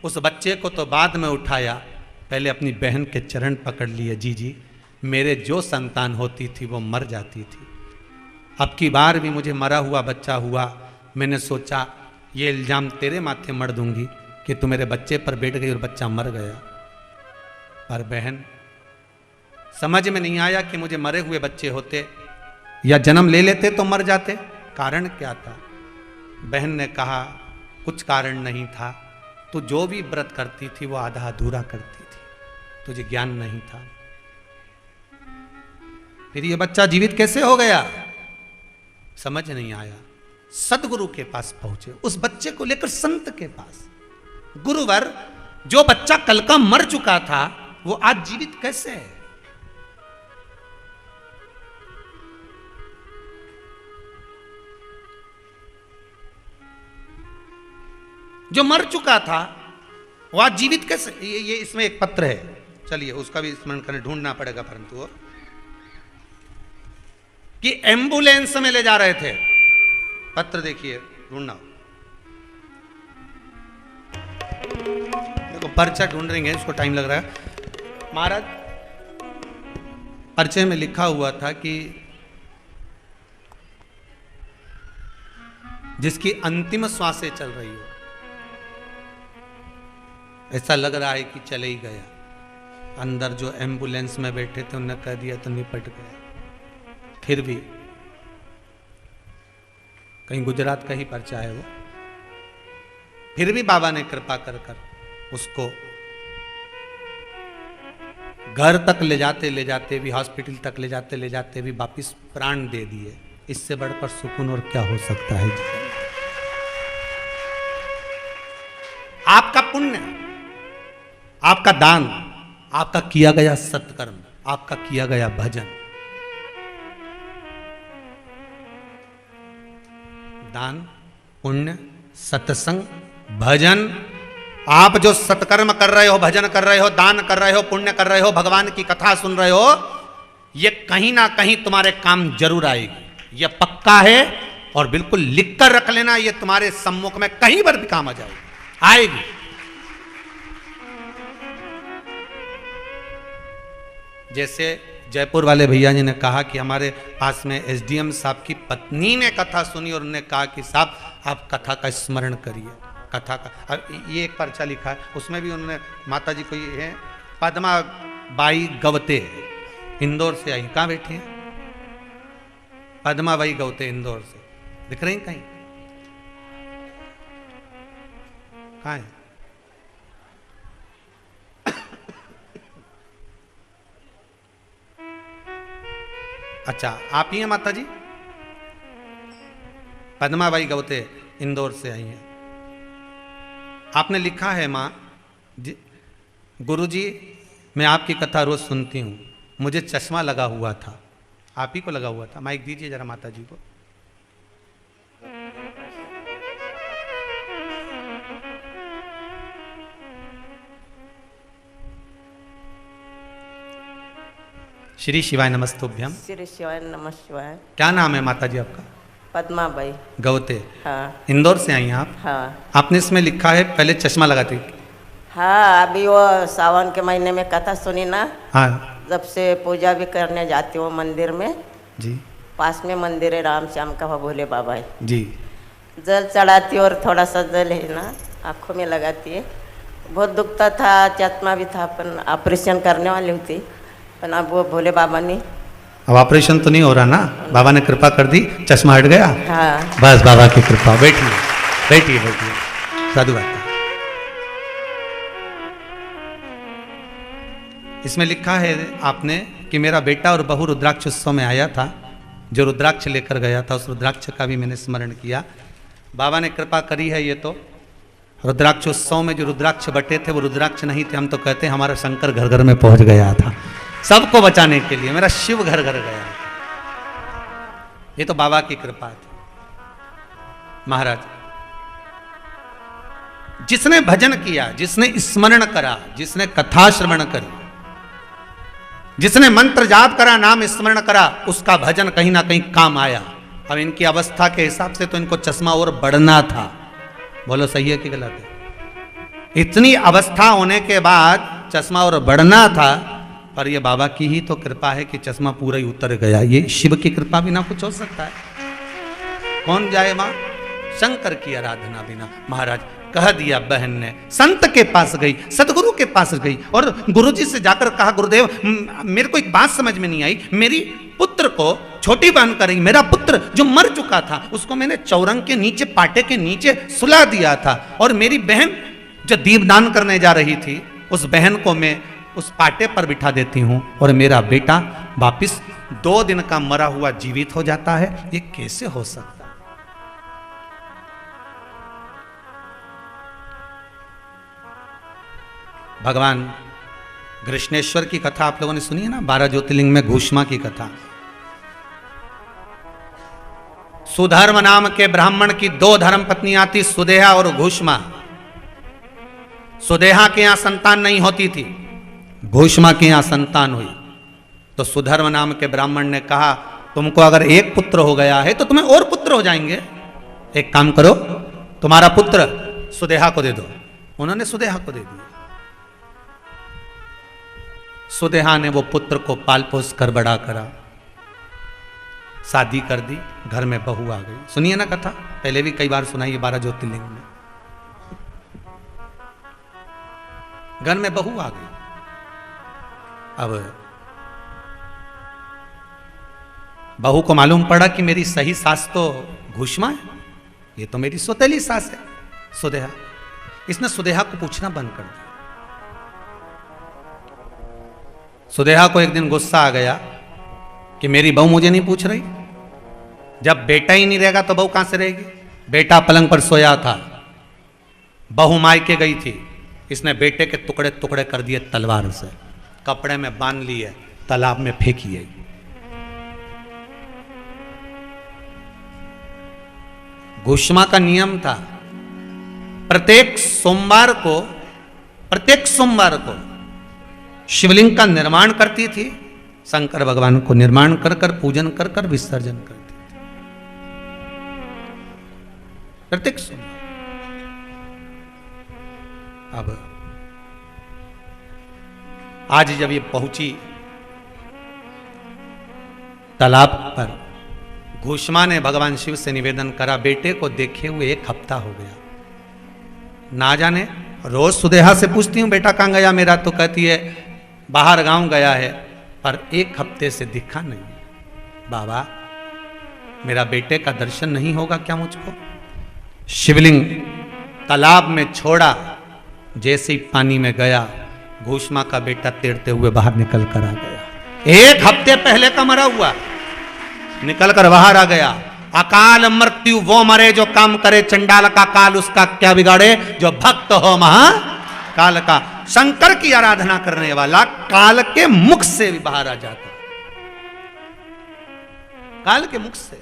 उस बच्चे को तो बाद में उठाया, पहले अपनी बहन के चरण पकड़ लिए। जी मेरे जो संतान होती थी वो मर जाती थी, अब की बार भी मुझे मरा हुआ बच्चा हुआ, मैंने सोचा ये इल्जाम तेरे माथे मर दूंगी कि तू मेरे बच्चे पर बैठ गई और बच्चा मर गया। पर बहन समझ में नहीं आया कि मुझे मरे हुए बच्चे होते या जन्म ले लेते तो मर जाते। कारण क्या था? बहन ने कहा कुछ कारण नहीं था, तू जो भी व्रत करती थी वो आधा अधूरा करती थी, तुझे ज्ञान नहीं था। फिर ये बच्चा जीवित कैसे हो गया? समझ नहीं आया। सदगुरु के पास पहुंचे, उस बच्चे को लेकर संत के पास। गुरुवर, जो बच्चा कल का मर चुका था वो आज जीवित कैसे है? जो मर चुका था वो आज जीवित कैसे? ये इसमें एक पत्र है, चलिए उसका भी स्मरण करने ढूंढना पड़ेगा, परंतु कि एम्बुलेंस में ले जा रहे थे। पत्र देखिए, ढूंढना। देखो पर्चा ढूंढ रहे हैं, इसको टाइम लग रहा है। महाराज, पर्चे में लिखा हुआ था कि जिसकी अंतिम श्वासें चल रही हो, ऐसा लग रहा है कि चले ही गया। अंदर जो एम्बुलेंस में बैठे थे उन्होंने कह दिया तो निपट गया। फिर भी कहीं गुजरात का ही पर्चा है वो, फिर भी बाबा ने कृपा कर उसको घर तक ले जाते भी, हॉस्पिटल तक ले जाते भी वापिस प्राण दे दिए। इससे बढ़कर सुकून और क्या हो सकता है? आपका पुण्य, आपका दान, आपका किया गया सत्कर्म, आपका किया गया भजन, दान, पुण्य, सत्संग, भजन, आप जो सत्कर्म कर रहे हो, भजन कर रहे हो, दान कर रहे हो, पुण्य कर रहे हो, भगवान की कथा सुन रहे हो, ये कहीं ना कहीं तुम्हारे काम जरूर आएगी। ये पक्का है और बिल्कुल लिख कर रख लेना, ये तुम्हारे सम्मुख में कहीं पर भी काम आ जाएगी, आएगी। जैसे जयपुर वाले भैया जी ने कहा कि हमारे पास में एसडीएम साहब की पत्नी ने कथा सुनी और उन्होंने कहा कि साहब आप कथा का स्मरण करिए, कथा का। अब ये एक पर्चा लिखा है, उसमें भी उन्होंने माता जी को ये है, पद्मा बाई गवते, इंदौर से आई। कहाँ बैठी हैं? पद्मा बाई गवते, इंदौर से। दिख रही कहीं? कहाँ है? अच्छा, आप ही हैं माता जी? पद्माबाई गवते इंदौर से आई हैं। आपने लिखा है, माँ गुरुजी मैं आपकी कथा रोज सुनती हूँ, मुझे चश्मा लगा हुआ था। आप ही को लगा हुआ था? माइक दीजिए जरा माता जी को। श्री शिवाय नमस्तुभ्यम। श्री शिवाय नमः शिवाय। क्या नाम है माता जी आपका? पद्माबाई गवते। हाँ। इंदौर से आई हैं आप? हाँ। आपने इसमें लिखा है पहले चश्मा लगाती, हाँ, अभी वो सावन के महीने में कथा सुनी ना, हाँ जब से पूजा भी करने जाती हूँ मंदिर में। जी पास में मंदिर है राम श्याम का, भोले बाबा है। जी। जल चढ़ाती और थोड़ा सा जल है ना आँखों में लगाती है। बहुत दुखता था, चश्मा भी था, पर ऑपरेशन करने वाली थी, पर अब वो भोले बाबा ने। अब ऑपरेशन तो नहीं हो रहा ना, बाबा ने कृपा कर दी, चश्मा हट गया। हाँ बस बाबा की कृपा। बैठिए बैठिए बैठिए, साधु बात। इसमें लिखा है आपने कि मेरा बेटा और बहू रुद्राक्ष उत्सव में आया था, जो रुद्राक्ष लेकर गया था उस रुद्राक्ष का भी मैंने स्मरण किया। बाबा ने कृपा करी है। ये तो रुद्राक्ष उत्सव में जो रुद्राक्ष बटे थे वो रुद्राक्ष नहीं थे, हम तो कहते हैं हमारा शंकर घर घर में पहुंच गया था सबको बचाने के लिए, मेरा शिव घर घर गया था। ये तो बाबा की कृपा थी। महाराज, जिसने भजन किया, जिसने स्मरण करा, जिसने कथा श्रवण करी, जिसने मंत्र जाप करा, नाम स्मरण करा, उसका भजन कहीं ना कहीं काम आया। अब इनकी अवस्था के हिसाब से तो इनको चश्मा और बढ़ना था। बोलो सही है कि गलत है? इतनी अवस्था होने के बाद चश्मा और बढ़ना था, पर ये बाबा की ही तो कृपा है कि चश्मा पूरा ही उतर गया। ये शिव की कृपा बिना कुछ हो सकता है? कौन जाए वहां शंकर की आराधना बिना। महाराज कह दिया, बहन ने संत के पास गई, सदगुरु के पास गई और गुरुजी से जाकर कहा, गुरुदेव मेरे को एक बात समझ में नहीं आई, मेरी पुत्र को छोटी बहन कर रही, मेरा पुत्र जो मर चुका था उसको मैंने चौरंग के नीचे, पाटे के नीचे सुला दिया था, और मेरी बहन जो दीपदान करने जा रही थी उस बहन को मैं उस पाटे पर बिठा देती हूं और मेरा बेटा वापिस 2 दिन का मरा हुआ जीवित हो जाता है। ये कैसे हो सकता? भगवान कृष्णेश्वर की कथा आप लोगों ने सुनी है ना, 12 ज्योतिर्लिंग में घूष्मा की कथा। सुधर्म नाम के ब्राह्मण की 2 धर्म पत्नियां थी, सुदेहा और घूष्मा। सुदेहा के यहां संतान नहीं होती थी, घूष्मा के यहां संतान हुई। तो सुधर्म नाम के ब्राह्मण ने कहा, तुमको अगर एक पुत्र हो गया है तो तुम्हें और पुत्र हो जाएंगे, एक काम करो, तुम्हारा पुत्र सुदेहा को दे दो। उन्होंने सुदेहा को दे दिया। सुदेहा ने वो पुत्र को पाल पोस कर बड़ा करा, शादी कर दी, घर में बहू आ गई। सुनिए ना कथा, पहले भी कई बार सुनाई है 12 ज्योतिर्लिंग में। घर में बहू आ गई। अब बहू को मालूम पड़ा कि मेरी सही सास तो घूष्मा है, ये तो मेरी सौतेली सास है सुदेहा। इसने सुदेहा को पूछना बंद कर दिया। सुदेहा को एक दिन गुस्सा आ गया कि मेरी बहू मुझे नहीं पूछ रही। जब बेटा ही नहीं रहेगा तो बहू कहां से रहेगी? बेटा पलंग पर सोया था, बहू मायके गई थी, इसने बेटे के टुकड़े टुकड़े कर दिए तलवार से, कपड़े में बांध लिए, तालाब में फेंकिए। घूष्मा का नियम था, प्रत्येक सोमवार को शिवलिंग का निर्माण करती थी, शंकर भगवान को निर्माण कर कर पूजन कर कर विसर्जन करती थी प्रत्येक सोमवार। अब आज जब ये पहुंची तालाब पर, घूष्मा ने भगवान शिव से निवेदन करा, बेटे को देखे हुए 1 हफ्ता हो गया, ना जाने रोज सुदेहा से पूछती हूं बेटा कहां गया मेरा, तो कहती है बाहर गांव गया है, पर 1 हफ्ते से दिखा नहीं। बाबा मेरा बेटे का दर्शन नहीं होगा क्या मुझको? शिवलिंग तालाब में छोड़ा, जैसे ही पानी में गया, घूष्मा का बेटा तैरते हुए बाहर निकल कर आ गया। 1 हफ्ते पहले का मरा हुआ निकल कर बाहर आ गया। अकाल मृत्यु वो मरे जो काम करे, चंडाल का काल उसका क्या बिगाड़े, जो भक्त हो महा काल का। शंकर की आराधना करने वाला काल के मुख से भी बाहर आ जाता, काल के मुख से।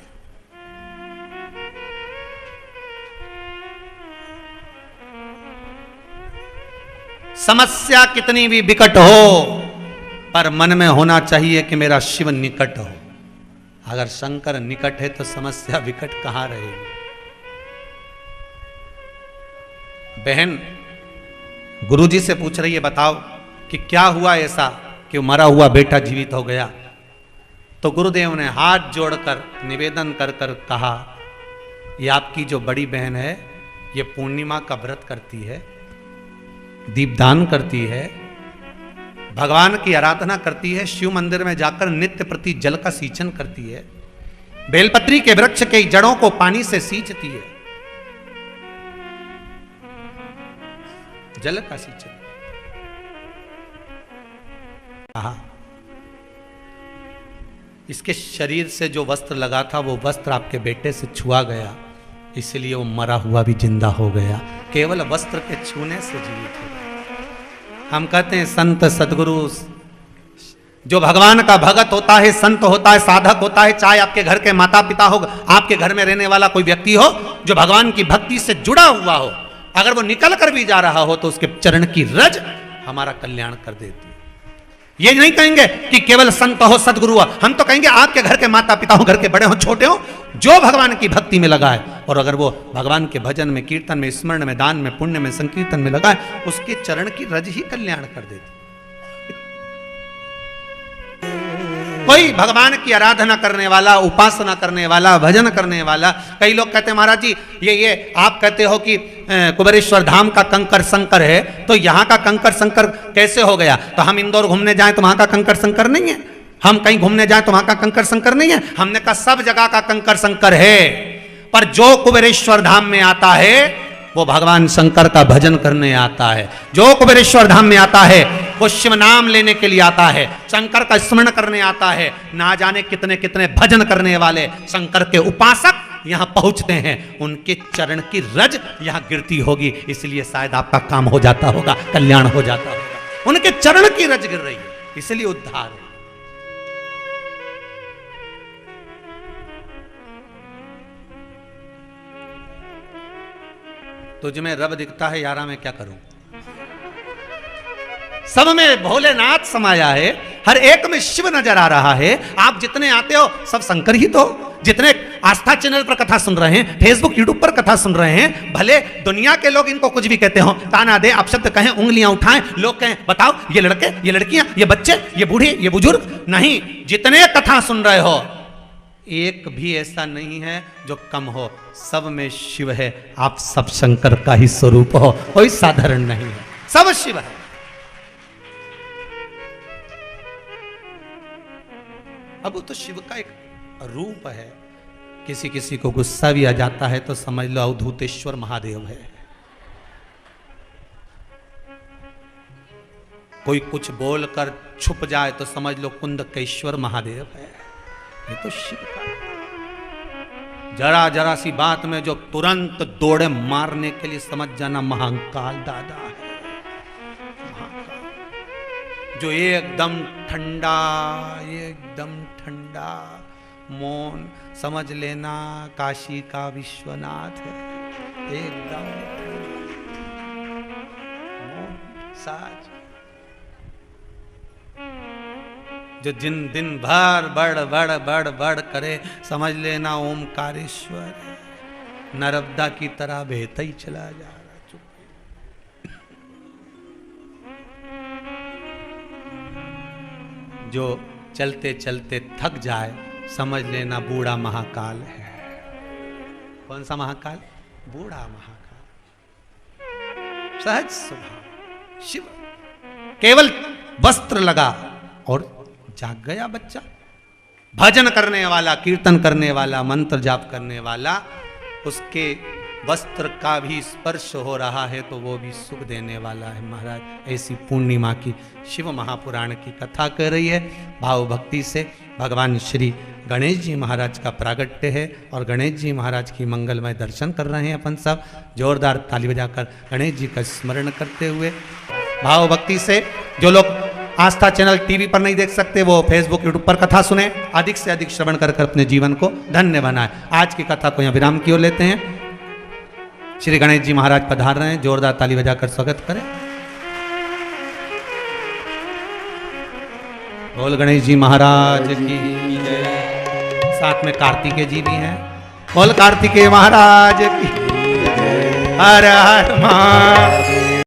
समस्या कितनी भी विकट हो, पर मन में होना चाहिए कि मेरा शिव निकट हो। अगर शंकर निकट है तो समस्या विकट कहां रहेगी? बहन गुरुजी से पूछ रही है, बताओ कि क्या हुआ ऐसा कि मरा हुआ बेटा जीवित हो गया। तो गुरुदेव ने हाथ जोड़कर निवेदन कर कर कहा, ये आपकी जो बड़ी बहन है, ये पूर्णिमा का व्रत करती है, दीपदान करती है, भगवान की आराधना करती है, शिव मंदिर में जाकर नित्य प्रति जल का सींचन करती है, बेलपत्री के वृक्ष के जड़ों को पानी से सींचती है, जल का सींचन। कहा इसके शरीर से जो वस्त्र लगा था वो वस्त्र आपके बेटे से छुआ गया, इसलिए वो मरा हुआ भी जिंदा हो गया, केवल वस्त्र के छूने से जीवित हो गया। हम कहते हैं संत सदगुरु, जो भगवान का भगत होता है, संत होता है, साधक होता है, चाहे आपके घर के माता पिता हो, आपके घर में रहने वाला कोई व्यक्ति हो जो भगवान की भक्ति से जुड़ा हुआ हो, अगर वो निकल कर भी जा रहा हो तो उसके चरण की रज हमारा कल्याण कर देती है। ये नहीं कहेंगे कि केवल संत हो, सदगुरु हो, हम तो कहेंगे आपके घर के माता पिता हो, घर के बड़े हो, छोटे हो, जो भगवान की भक्ति में लगा है, और अगर वो भगवान के भजन में, कीर्तन में, स्मरण में, दान में, पुण्य में, संकीर्तन में लगा है, उसके चरण की रज ही कल्याण कर देती। कोई भगवान की आराधना करने वाला, उपासना करने वाला, भजन करने वाला, कई लोग कहते हैं महाराज जी ये आप कहते हो कि कुबेरेश्वर धाम का कंकर संकर है, तो यहाँ का कंकर संकर कैसे हो गया? तो हम इंदौर घूमने जाएं तो वहां का कंकर संकर नहीं है, हम कहीं घूमने जाएं तो वहां का कंकर संकर नहीं है। हमने कहा सब जगह का कंकर संकर है, पर जो कुबेरेश्वर धाम में आता है वो भगवान शंकर का भजन करने आता है। जो कुबेरेश्वर धाम में आता है वो शिव नाम लेने के लिए आता है, शंकर का स्मरण करने आता है। ना जाने कितने कितने भजन करने वाले शंकर के उपासक यहाँ पहुंचते हैं, उनके चरण की रज यहाँ गिरती होगी, इसलिए शायद आपका काम हो जाता होगा, कल्याण हो जाता होगा। उनके चरण की रज गिर रही है, इसलिए उद्धार है। तुझ में रब दिखता है यारा, मैं क्या करूं? सब में भोलेनाथ समाया है, हर एक में शिव नजर आ रहा है। आप जितने आते हो सब शंकर ही तो। जितने आस्था चैनल पर कथा सुन रहे हैं, फेसबुक यूट्यूब पर कथा सुन रहे हैं, भले दुनिया के लोग इनको कुछ भी कहते हो, ताना दे, आप शब्द कहें, उंगलियां उठाएं, लोग कहें बताओ ये लड़के, ये लड़कियां, ये बच्चे, ये बूढ़े, ये बुजुर्ग, नहीं, जितने कथा सुन रहे हो एक भी ऐसा नहीं है जो कम हो, सब में शिव है। आप सब शंकर का ही स्वरूप हो, कोई साधारण नहीं है, सब शिव है। अब वो तो शिव का एक रूप है। किसी किसी को गुस्सा भी आ जाता है तो समझ लो अवधूतेश्वर महादेव है। कोई कुछ बोलकर छुप जाए तो समझ लो कुंदकेश्वर महादेव है। ये तो शिव का, जरा जरा सी बात में जो तुरंत दौड़े मारने के लिए समझ जाना महाकाल दादा है। जो एकदम ठंडा मौन, समझ लेना काशी का विश्वनाथ है। एकदम मौन साज, जो दिन भर बड़ करे, समझ लेना ओमकारेश्वर है। नर्मदा की तरह बहता ही चला जा रहा, चुप। जो चलते चलते थक जाए, समझ लेना बूढ़ा महाकाल है। कौन सा महाकाल? बूढ़ा महाकाल, सहज स्वभाव शिव। केवल वस्त्र लगा और जाग गया बच्चा। भजन करने वाला, कीर्तन करने वाला, मंत्र जाप करने वाला, उसके वस्त्र का भी स्पर्श हो रहा है तो वो भी सुख देने वाला है महाराज। ऐसी पूर्णिमा की शिव महापुराण की कथा कर रही है। भाव भक्ति से भगवान श्री गणेश जी महाराज का प्रागट्य है और गणेश जी महाराज की मंगलमय दर्शन कर रहे हैं अपन सब। जोरदार ताली बजाकर गणेश जी का स्मरण करते हुए भाव भक्ति से। जो लोग आस्था चैनल टीवी पर नहीं देख सकते वो फेसबुक यूट्यूब पर कथा सुने, अधिक से अधिक श्रवण कर अपने जीवन को धन्य बनाए। आज की कथा को यहाँ विराम की ओर लेते हैं। श्री गणेश जी महाराज पधार रहे हैं, जोरदार ताली बजाकर स्वागत करें। बोल गणेश जी महाराज की जय। साथ में कार्तिकेय जी भी हैं, बोल कार्तिकेय महाराज की। हर हर महादेव।